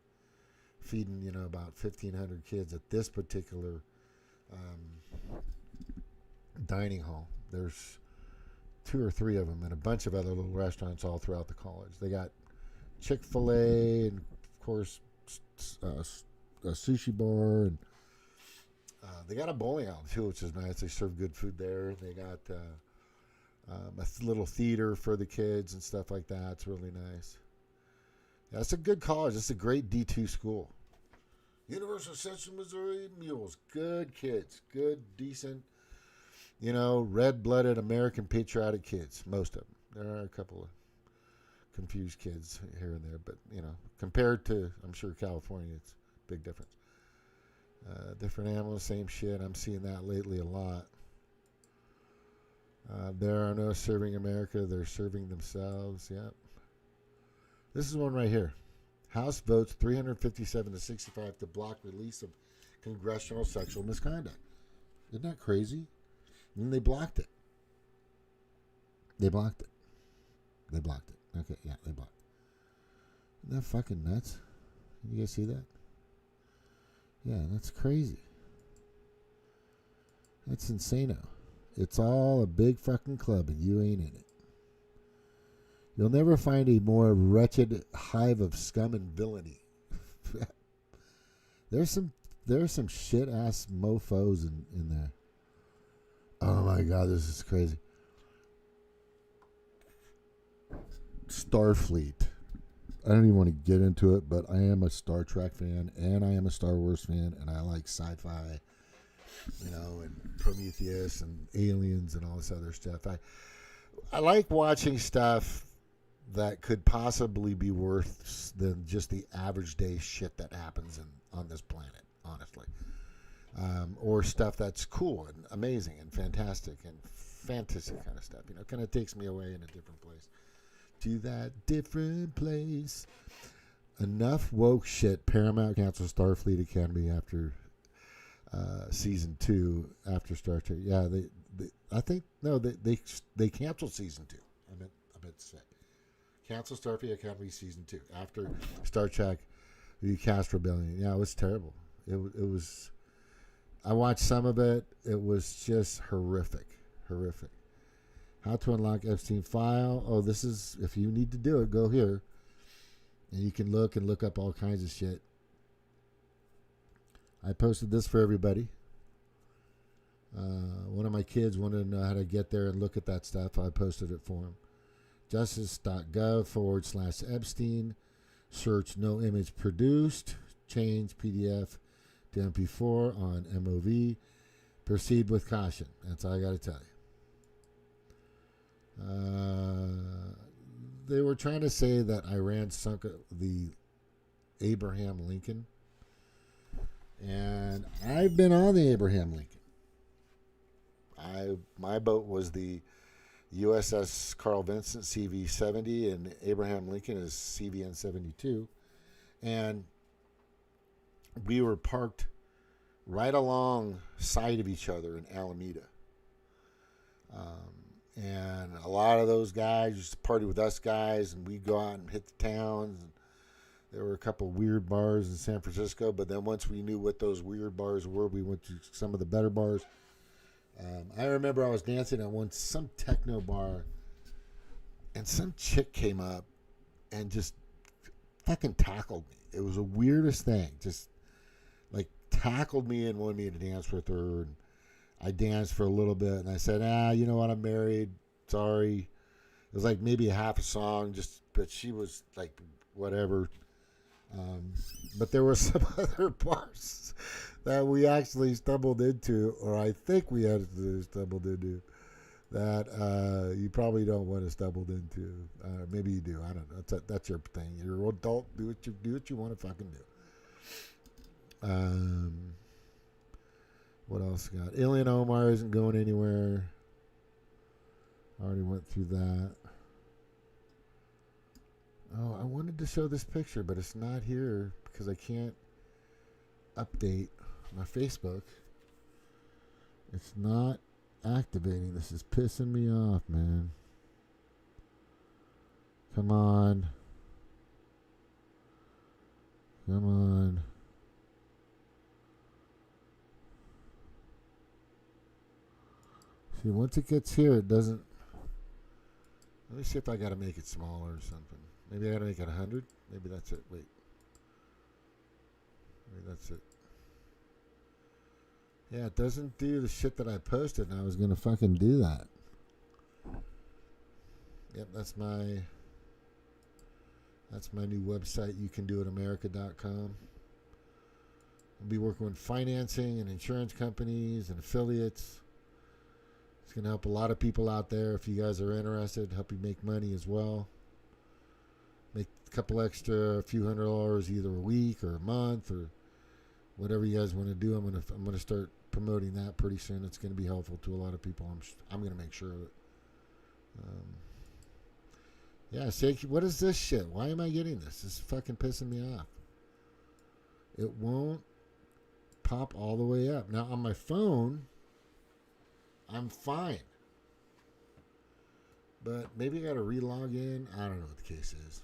feeding, about 1,500 kids at this particular dining hall. There's 2 or 3 of them and a bunch of other little restaurants all throughout the college. They got Chick-fil-A and, of course, a sushi bar, and they got a bowling alley too, which is nice. They serve good food there. They got a little theater for the kids and stuff like that. It's really nice. Yeah, it's a good college. It's a great D2 school. University of Central Missouri Mules. Good kids. Good, decent, red-blooded American patriotic kids. Most of them. There are a couple of confused kids here and there, but, compared to, I'm sure, California, it's a big difference. Different animals, same shit. I'm seeing that lately a lot. There are no serving America. They're serving themselves. Yep. This is one right here. House votes 357 to 65 to block release of congressional sexual misconduct. Isn't that crazy? And they blocked it. They blocked it. They blocked it. Okay, yeah, they blocked it. Isn't that fucking nuts? You guys see that? Yeah, that's crazy. That's insano. It's all a big fucking club and you ain't in it. You'll never find a more wretched hive of scum and villainy. There's some shit ass mofos in there. Oh my god, this is crazy. Starfleet. I don't even want to get into it, but I am a Star Trek fan and I am a Star Wars fan, and I like sci-fi, and Prometheus and aliens and all this other stuff. I like watching stuff that could possibly be worse than just the average day shit that happens on this planet, honestly. Or stuff that's cool and amazing and fantastic and fantasy kind of stuff. Kind of takes me away in a different place. To that different place. Enough woke shit. Paramount canceled Starfleet Academy after season 2 after Star Trek. Yeah, they canceled season 2. I meant to say. Cancel Starfleet Academy season 2 after Star Trek Recast Rebellion. Yeah, it was terrible. It was. I watched some of it. It was just horrific. How to unlock Epstein file. Oh, this is, if you need to do it, go here, and you can look up all kinds of shit. I posted this for everybody. One of my kids wanted to know how to get there and look at that stuff. I posted it for him. Justice.gov/Epstein. Search no image produced. Change PDF to MP4 on MOV. Proceed with caution. That's all I got to tell you. They were trying to say that Iran sunk the Abraham Lincoln. And I've been on the Abraham Lincoln. My boat was the USS Carl Vinson CV-70, and Abraham Lincoln is CVN-72. And we were parked right alongside of each other in Alameda. And a lot of those guys used to party with us guys, and we'd go out and hit the towns. And there were a couple weird bars in San Francisco, but then once we knew what those weird bars were, we went to some of the better bars. I remember I was dancing at some techno bar, and some chick came up and just fucking tackled me. It was the weirdest thing. Just like tackled me and wanted me to dance with her. And I danced for a little bit, and I said, you know what, I'm married. Sorry. It was like maybe a half a song, but she was like, whatever. But there were some other parts that we actually stumbled into, or I think we had stumbled into, that you probably don't want to stumble into. Maybe you do. I don't know. That's your thing. You're an adult. Do what you want to fucking do. What else we got? Alien Omar isn't going anywhere. I already went through that. Oh, I wanted to show this picture, but it's not here because I can't update my Facebook. It's not activating. This is pissing me off, man. Come on. Come on. See, once it gets here, it doesn't. Let me see if I got to make it smaller or something. Maybe I got to make it 100. Maybe that's it. Wait. Maybe that's it. Yeah, it doesn't do the shit that I posted, and I was going to fucking do that. Yep, that's my new website, youcandoitamerica.com. I'll be working with financing and insurance companies and affiliates. It's going to help a lot of people out there. If you guys are interested, help you make money as well. Make a couple extra, a few $100 either a week or a month or whatever you guys want to do. I'm gonna start promoting that pretty soon. It's going to be helpful to a lot of people. I'm going to make sure of it. Yeah, say, what is this shit? Why am I getting this? This is fucking pissing me off. It won't pop all the way up. Now on my phone, I'm fine. But maybe I got to re-log in. I don't know what the case is.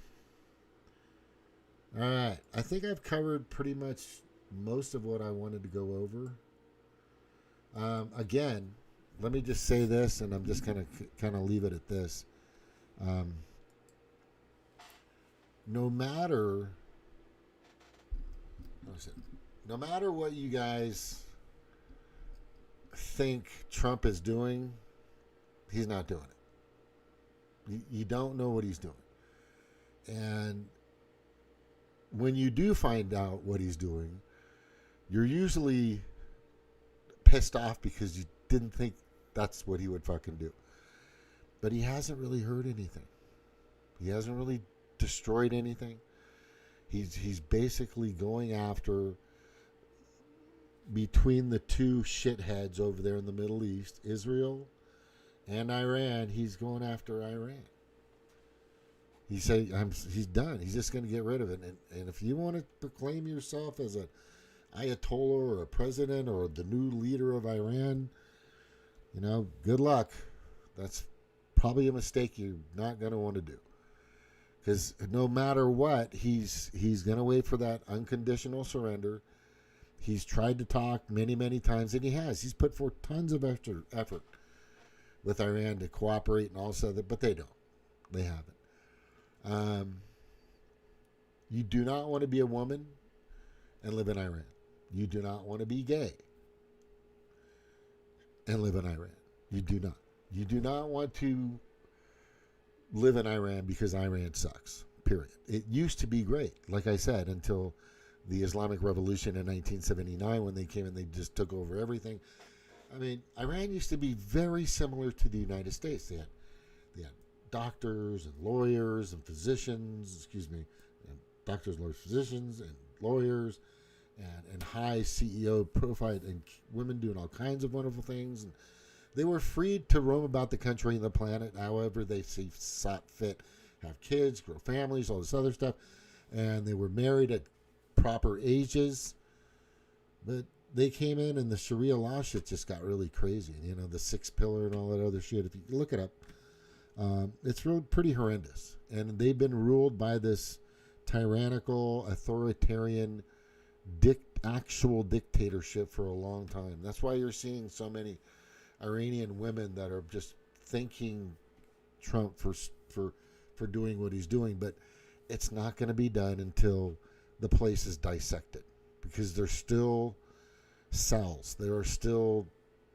All right. I think I've covered pretty much most of what I wanted to go over. Again, let me just say this, and I'm just going to kind of leave it at this. No matter what you guys think Trump is doing, he's not doing it. You don't know what he's doing. And when you do find out what he's doing, you're usually pissed off because you didn't think that's what he would fucking do. But he hasn't really hurt anything. He hasn't really destroyed anything. He's basically going after, between the two shitheads over there in the Middle East, Israel and Iran, he's going after Iran. He said he's done. He's just going to get rid of it. And if you want to proclaim yourself as an Ayatollah or a president or the new leader of Iran, good luck. That's probably a mistake you're not going to want to do. Because no matter what, he's going to wait for that unconditional surrender. He's tried to talk many, many times, and he has. He's put forth tons of effort with Iran to cooperate and all this other, but they don't. They haven't. You do not want to be a woman and live in Iran. You do not want to be gay and live in Iran. You do not. You do not want to live in Iran because Iran sucks, period. It used to be great, like I said, until the Islamic Revolution in 1979 when they came and they just took over everything. I mean, Iran used to be very similar to the United States. They had doctors and lawyers and physicians, doctors, lawyers, physicians, and lawyers, and high CEO profile, and women doing all kinds of wonderful things. And they were free to roam about the country and the planet however they see fit, have kids, grow families, all this other stuff. And they were married at proper ages. But they came in and the Sharia law shit just got really crazy. The sixth pillar and all that other shit. If you look it up, it's really pretty horrendous. And they've been ruled by this tyrannical, authoritarian, actual dictatorship for a long time. That's why you're seeing so many Iranian women that are just thanking Trump for doing what he's doing. But it's not going to be done until the place is dissected, because there's still cells. There are still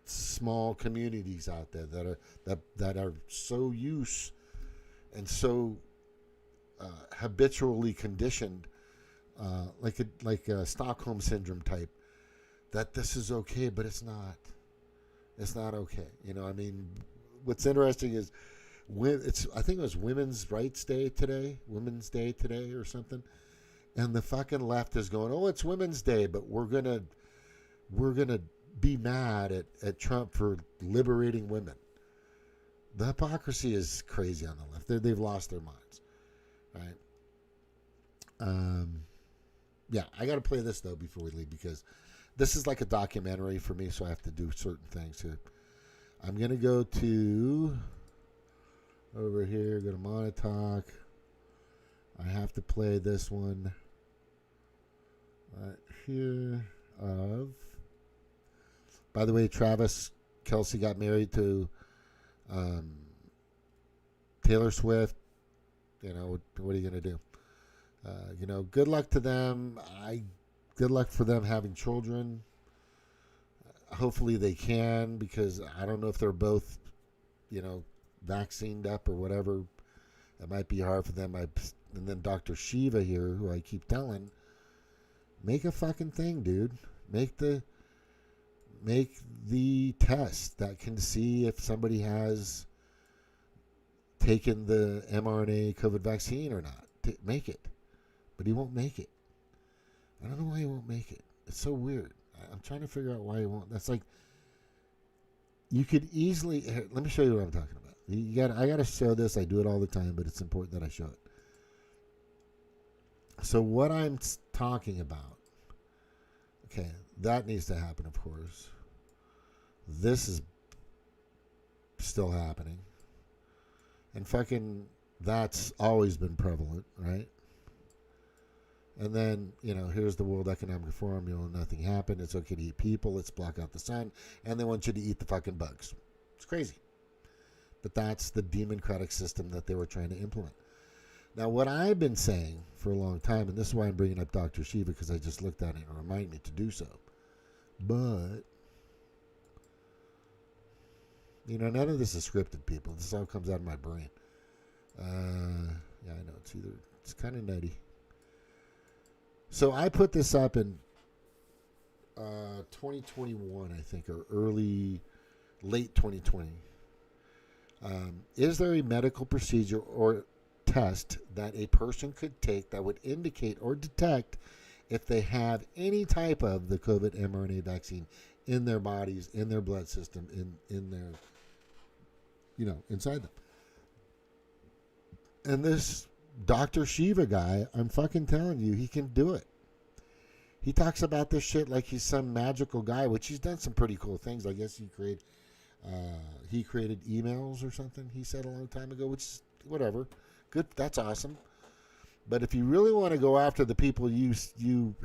small communities out there that are so used and so habitually conditioned, like a Stockholm syndrome type, that this is okay, but it's not. It's not okay. You know, I mean, what's interesting is I think it was Women's Day today or something, and the fucking left is going, oh, it's Women's Day, but we're gonna be mad at Trump for liberating women. The hypocrisy is crazy on the left. They've lost their minds, right? Yeah, I got to play this though before we leave, because this is like a documentary for me, so I have to do certain things here. I'm gonna go to over here, go to Montauk. I have to play this one right here. By the way, Travis Kelce got married to Taylor Swift. You know, what are you going to do? You know, good luck to them. Good luck for them having children. Hopefully they can, because I don't know if they're both, you know, vaccinated up or whatever. It might be hard for them. And then Dr. Shiva here, who I keep telling, make a fucking thing, dude. Make the test that can see if somebody has taken the mRNA COVID vaccine or not. Make it. But he won't make it. I don't know why he won't make it. It's so weird. I'm trying to figure out why he won't. That's like, you could easily, here, let me show you what I'm talking about. I got to show this. I do it all the time, but it's important that I show it. So what I'm talking about, okay, that needs to happen, of course. This is still happening. And fucking, that's always been prevalent, right? And then, you know, here's the World Economic Forum. You know, nothing happened. It's okay to eat people. Let's block out the sun. And they want you to eat the fucking bugs. It's crazy. But that's the democratic system that they were trying to implement. Now, what I've been saying for a long time, and this is why I'm bringing up Dr. Shiva, because I just looked at it and reminded me to do so. But, you know, none of this is scripted, people. This all comes out of my brain. Yeah, I know. It's kind of nutty. So I put this up in 2021, I think, or late 2020. Is there a medical procedure or test that a person could take that would indicate or detect if they have any type of the COVID mRNA vaccine in their bodies, in their blood system, in their, you know, inside them? And this Dr. Shiva guy, I'm fucking telling you, he can do it. He talks about this shit like he's some magical guy, which he's done some pretty cool things. I guess he created emails or something, he said a long time ago, which is whatever. Good, that's awesome. But if you really want to go after the people you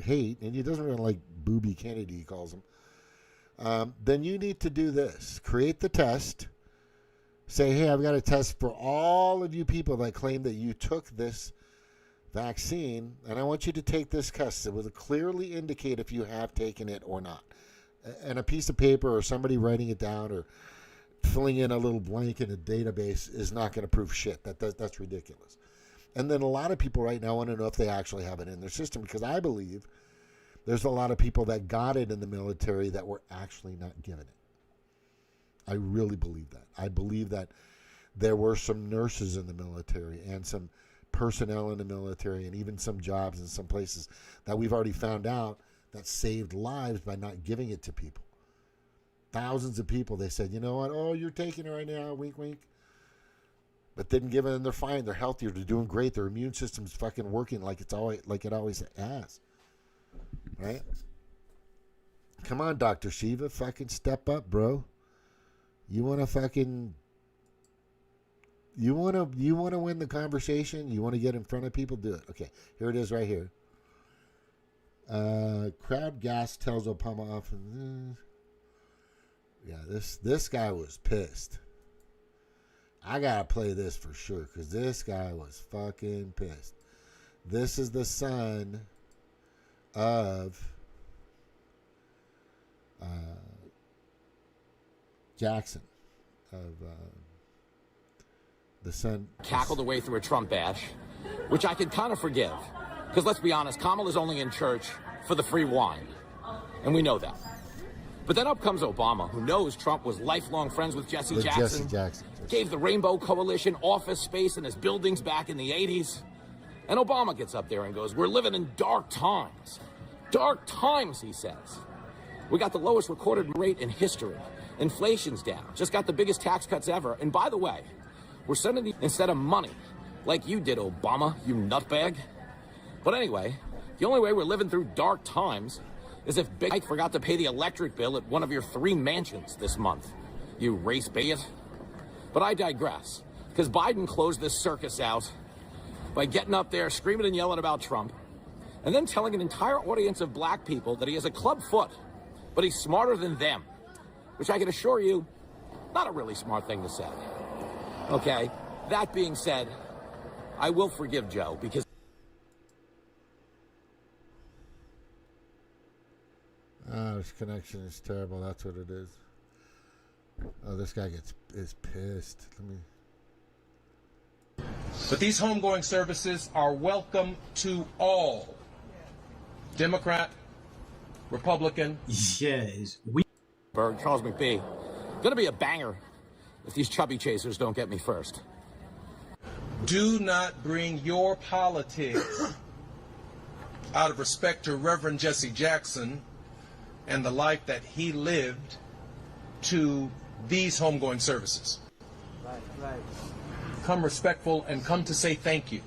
hate, and he doesn't really like Booby Kennedy, he calls them, then you need to do this. Create the test. Say, hey, I've got a test for all of you people that claim that you took this vaccine, and I want you to take this test. It will clearly indicate if you have taken it or not. And a piece of paper or somebody writing it down or filling in a little blank in a database is not going to prove shit. That's ridiculous. And then a lot of people right now want to know if they actually have it in their system, because I believe there's a lot of people that got it in the military that were actually not given it. I really believe that. I believe that there were some nurses in the military and some personnel in the military and even some jobs in some places that we've already found out that saved lives by not giving it to people. Thousands of people, they said, you know what, oh, you're taking it right now, wink, wink. But didn't give it, and they're fine. They're healthier. They're doing great. Their immune system's fucking working like it always has. Right? Come on, Dr. Shiva, fucking step up, bro. You want to fucking... You want to win the conversation? You want to get in front of people? Do it. Okay, here it is right here. Crowd gas tells Obama off. Yeah, this guy was pissed. I gotta play this for sure, because this guy was fucking pissed. This is the son of Jackson of the Sun.
Cackled away through a Trump bash, which I could kind of forgive. Because let's be honest, Kamala's only in church for the free wine. And we know that. But then up comes Obama, who knows Trump was lifelong friends with Jesse Jackson. Gave the Rainbow Coalition office space in his buildings back in the 80s. And Obama gets up there and goes, we're living in dark times. Dark times, he says. We got the lowest recorded rate in history. Inflation's down. Just got the biggest tax cuts ever. And by the way, we're sending the instead of money, like you did, Obama, you nutbag. But anyway, the only way we're living through dark times is if Big Mike forgot to pay the electric bill at one of your 3 mansions this month. You race bait. But I digress, because Biden closed this circus out by getting up there screaming and yelling about Trump, and then telling an entire audience of black people that he has a club foot, but he's smarter than them, which I can assure you, not a really smart thing to say. Okay, that being said, I will forgive Joe, because
this connection is terrible. That's what it is. Oh, this guy is pissed. Let me.
But these homegoing services are welcome to all. Democrat, Republican.
Yes,
Charles McBee, gonna be a banger if these chubby chasers don't get me first.
Do not bring your politics out of respect to Reverend Jesse Jackson and the life that he lived to these homegoing services.
right.
Come respectful and come to say thank you.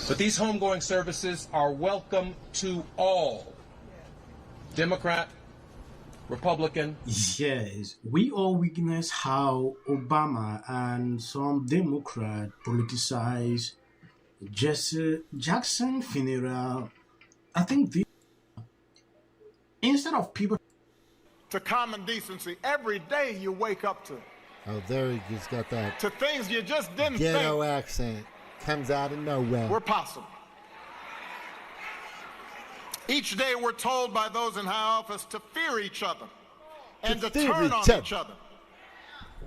But these homegoing services are welcome to all. Democrat, Republican.
Yes, we all witness how Obama and some Democrat politicize Jesse Jackson funeral. I think instead of people
to common decency every day you wake up to.
Oh, there he's got that.
To things you just didn't
Ghetto
think
accent comes out of nowhere.
were possible. Each day we're told by those in high office to fear each other and to turn on each other.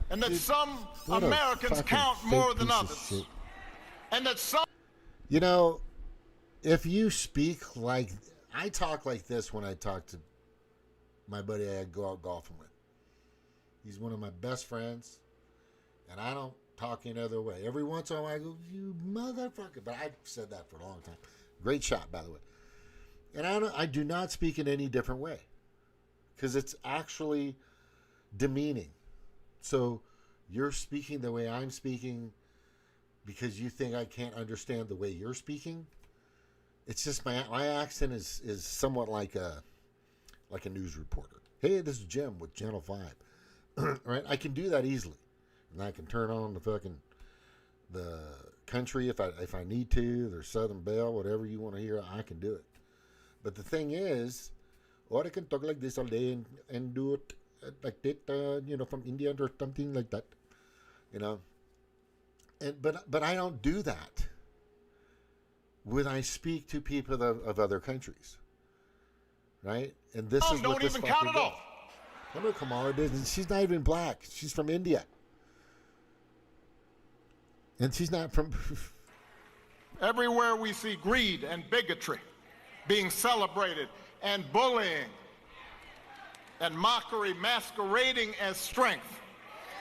And that some Americans count more than others. And that some...
You know, if you speak like... I talk like this when I talk to my buddy I go out golfing with. He's one of my best friends, and I don't talk any other way. Every once in a while I go, you motherfucker. But I've said that for a long time. Great shot, by the way. And I do not speak in any different way because it's actually demeaning. So you're speaking the way I'm speaking because you think I can't understand the way you're speaking. It's just my accent is somewhat like a news reporter. Hey, this is Jim with Channel 5. Right? I can do that easily. And I can turn on the country if I need to, or Southern Belle, whatever you want to hear, I can do it. But the thing is, or I can talk like this all day and do it like that, from India or something like that, And but I don't do that when I speak to people of other countries, right? And this is what this
don't even count at all.
I know Kamala didn't. She's not even black. She's from India, and she's not from.
Everywhere we see greed and bigotry being celebrated, and bullying and mockery masquerading as strength.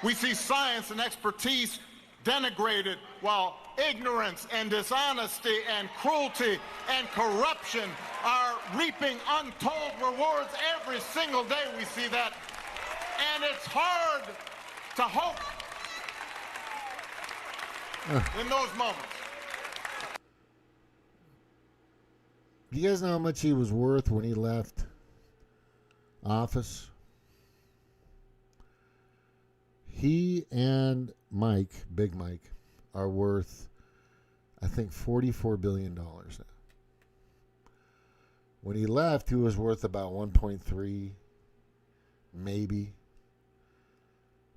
We see science and expertise denigrated, while ignorance and dishonesty and cruelty and corruption are reaping untold rewards every single day. We see that. And it's hard to hope in those moments.
Do you guys know how much he was worth when he left office? He and Mike, Big Mike, are worth, I think, $44 billion now. When he left, he was worth about 1.3, maybe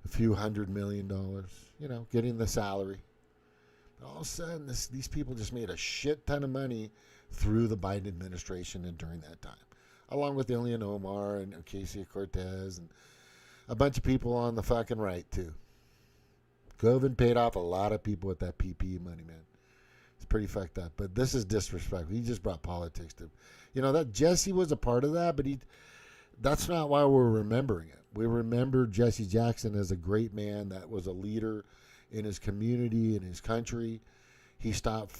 a few $100 million, getting the salary. But all of a sudden, these people just made a shit ton of money through the Biden administration and during that time, along with Ilhan Omar and Ocasio-Cortez and a bunch of people on the fucking right, too. Govan paid off a lot of people with that PPE money, man. It's pretty fucked up. But this is disrespectful. He just brought politics to... that Jesse was a part of that, but that's not why we're remembering it. We remember Jesse Jackson as a great man that was a leader in his community, in his country. He fought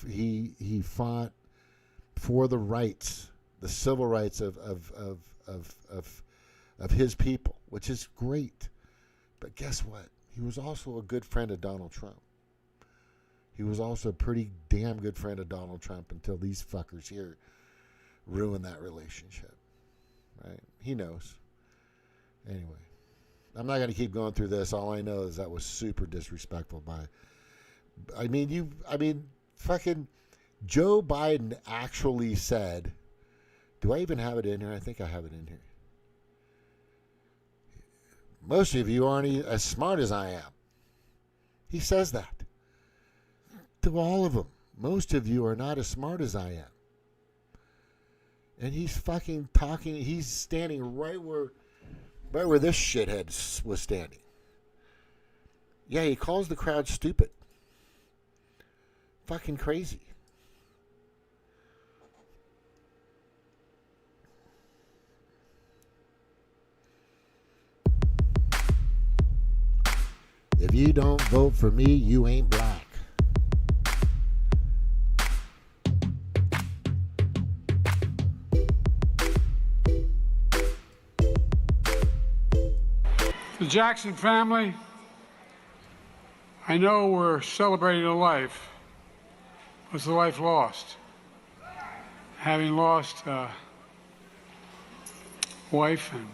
for the rights, the civil rights of his people, which is great. But guess what? He was also a good friend of Donald Trump. He was also a pretty damn good friend of Donald Trump until these fuckers here ruined that relationship. Right? He knows. Anyway, I'm not going to keep going through this. All I know is that was super disrespectful fucking Joe Biden actually said, do I even have it in here? I think I have it in here. Most of you aren't as smart as I am. He says that to all of them. Most of you are not as smart as I am. And he's fucking talking. He's standing right where this shithead was standing. Yeah, he calls the crowd stupid. Fucking crazy. If you don't vote for me, you ain't black.
The Jackson family, I know we're celebrating a life. Was the life lost? Having lost a wife and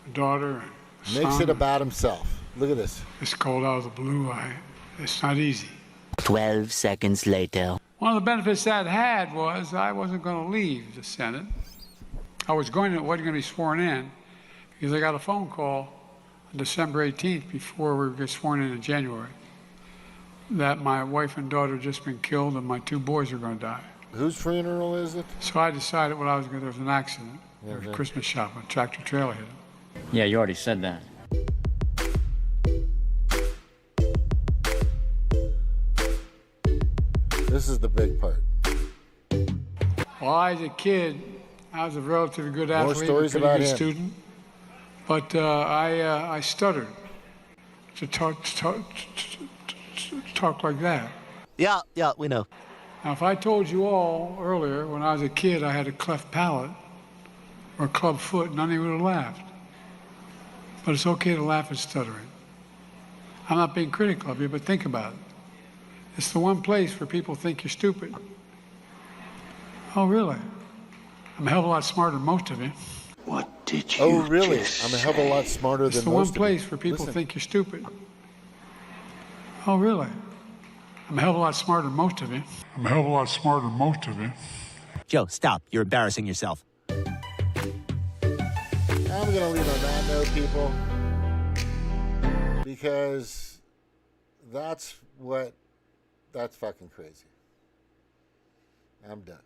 a daughter and a son.
Makes it about himself. Look at this.
It's called out of the blue. It's not easy.
12 seconds later.
One of the benefits that had was I wasn't going to leave the Senate. I wasn't going to be sworn in because I got a phone call on December 18th before we get sworn in January that my wife and daughter had just been killed and my 2 boys are going to die.
Whose funeral is it?
So I decided when I was going there was an accident. There was a Christmas shop, a tractor trailer hit him.
Yeah, you already said that.
This is the big part.
Well, I was a kid. I was a relatively good athlete,
More stories
a pretty
about
good
him.
student. But I stuttered to talk like that.
Yeah, we know.
Now, if I told you all earlier, when I was a kid, I had a cleft palate or a club foot, none of you would have laughed. But it's okay to laugh at stuttering. I'm not being critical of you, but think about it. It's the one place where people think you're stupid. Oh, really? I'm a hell of a lot smarter than most of you.
What did you
Oh, really? I'm a hell of a lot smarter
It's
than
the
most
one
of you.
place where people
Listen.
think you're stupid. Oh, really? I'm a hell of a lot smarter than most of you. I'm a hell of a lot smarter than most of you.
Joe, stop. You're embarrassing yourself.
I'm going to leave on that note, people, because that's fucking crazy. I'm done.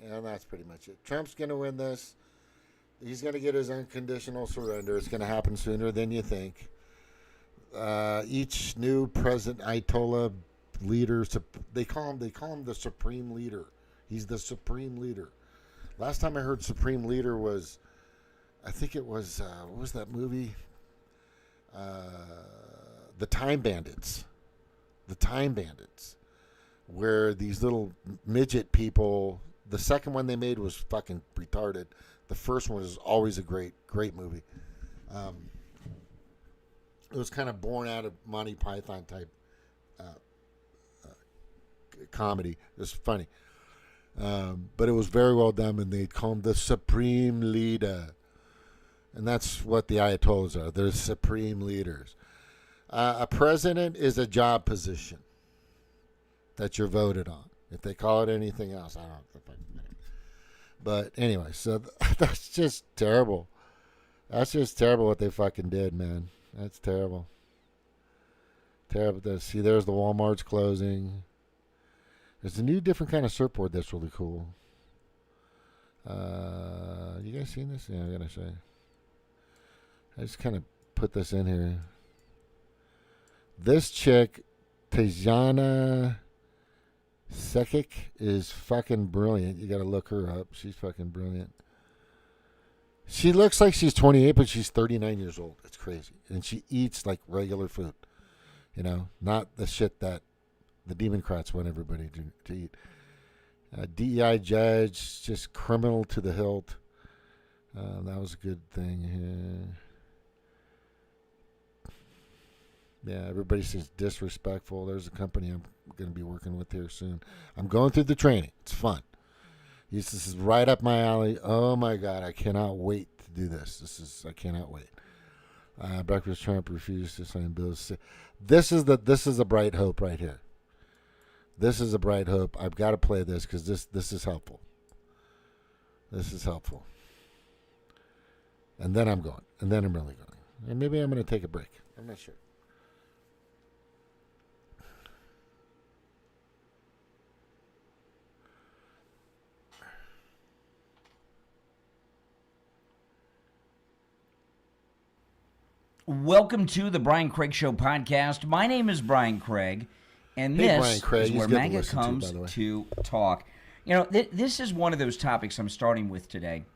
And that's pretty much it. Trump's going to win this. He's going to get his unconditional surrender. It's going to happen sooner than you think. Each new president, Ayatollah leader, they call him the supreme leader. He's the supreme leader. Last time I heard supreme leader was, I think it was, what was that movie? The Time Bandits. The Time Bandits. Where these little midget people, the second one they made was fucking retarded. The first one was always a great movie. It was kind of born out of Monty Python type comedy. It was funny. But it was very well done, and they call him the supreme leader. And that's what the Ayatollahs are. They're supreme leaders. A president is a job position that you're voted on. If they call it anything else, I don't know. But anyway, so that's just terrible. That's just terrible what they fucking did, man. That's terrible. Terrible. See, there's the Walmart's closing. There's a new different kind of surfboard that's really cool. You guys seen this? Yeah, I gotta say. I just kind of put put this in here. This chick, Tejana Sekic, is fucking brilliant. You got to look her up. She's fucking brilliant. She looks like she's 28, but she's 39 years old. It's crazy. And she eats like regular food. You know, not the shit that the Demoncrats want everybody to eat. DEI judge, just criminal to the hilt. That was a good thing here. Yeah, everybody says disrespectful. There's a company I'm going to be working with here soon. I'm going through the training. It's fun. This is right up my alley. Oh my God, I cannot wait to do this. I cannot wait. Breakfast Trump refused to sign bills. This is a bright hope right here. This is a bright hope. I've got to play this because this is helpful. This is helpful. And then I'm going. And then I'm really going. And maybe I'm going to take a break. I'm not sure.
Welcome to the Brian Craig Show podcast. My name is Brian Craig, and
Hey,
this
Brian Craig.
is
He's
where
good to
MAGA
listen to,
comes
by the way.
to talk. You know, this is one of those topics I'm starting with today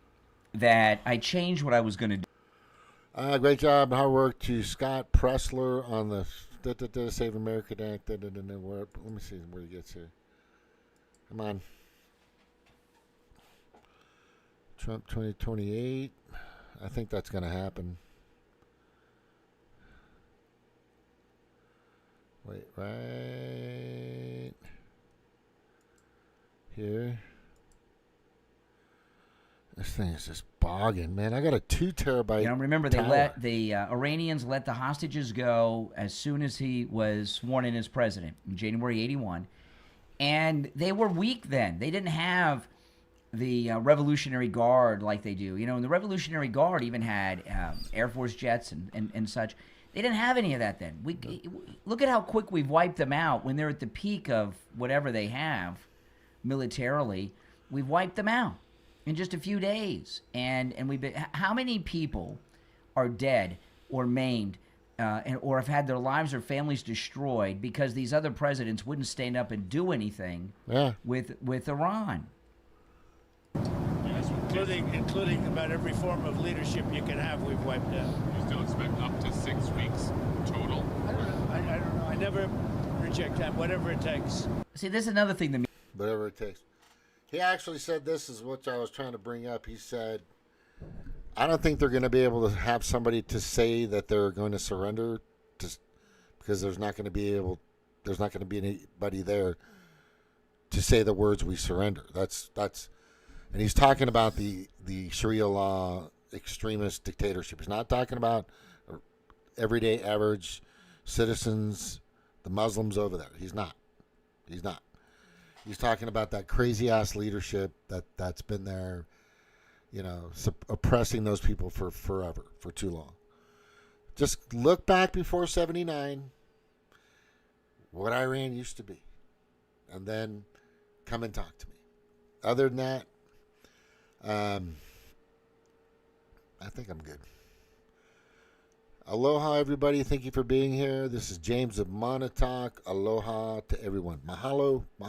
that I changed what I was going to do.
Great job. Hard work to Scott Pressler on the Save America Act. Let me see where he gets here. Come on. Trump 2028. I think that's going to happen. Wait, right here. This thing is just bogging, man. I got a 2 terabyte.
You know, remember
tower.
the Iranians let the hostages go as soon as he was sworn in as president in January '81, and they were weak then. They didn't have the Revolutionary Guard like they do. You know, and the Revolutionary Guard even had Air Force jets and such. They didn't have any of that then. Look at how quick we've wiped them out when they're at the peak of whatever they have militarily. We've wiped them out in just a few days. And we've been, how many people are dead or maimed or have had their lives or families destroyed because these other presidents wouldn't stand up and do anything with Iran?
Including about every form of leadership you can have, we've wiped out.
You still expect up to 6 weeks total?
I don't know. I never reject that. Whatever it takes.
See, this is another thing that
Whatever it takes. He actually said this is what I was trying to bring up. He said, I don't think they're going to be able to have somebody to say that they're going to surrender because there's not going to be anybody there to say the words "we surrender." That's and he's talking about the Sharia law extremist dictatorship. He's not talking about everyday average citizens, the Muslims over there. He's not. He's talking about that crazy ass leadership that's been there, you know, oppressing those people for forever, for too long. Just look back before 79, what Iran used to be, and then come and talk to me. Other than that, I think I'm good. Aloha, everybody. Thank you for being here. This is James of Montauk. Aloha to everyone. Mahalo.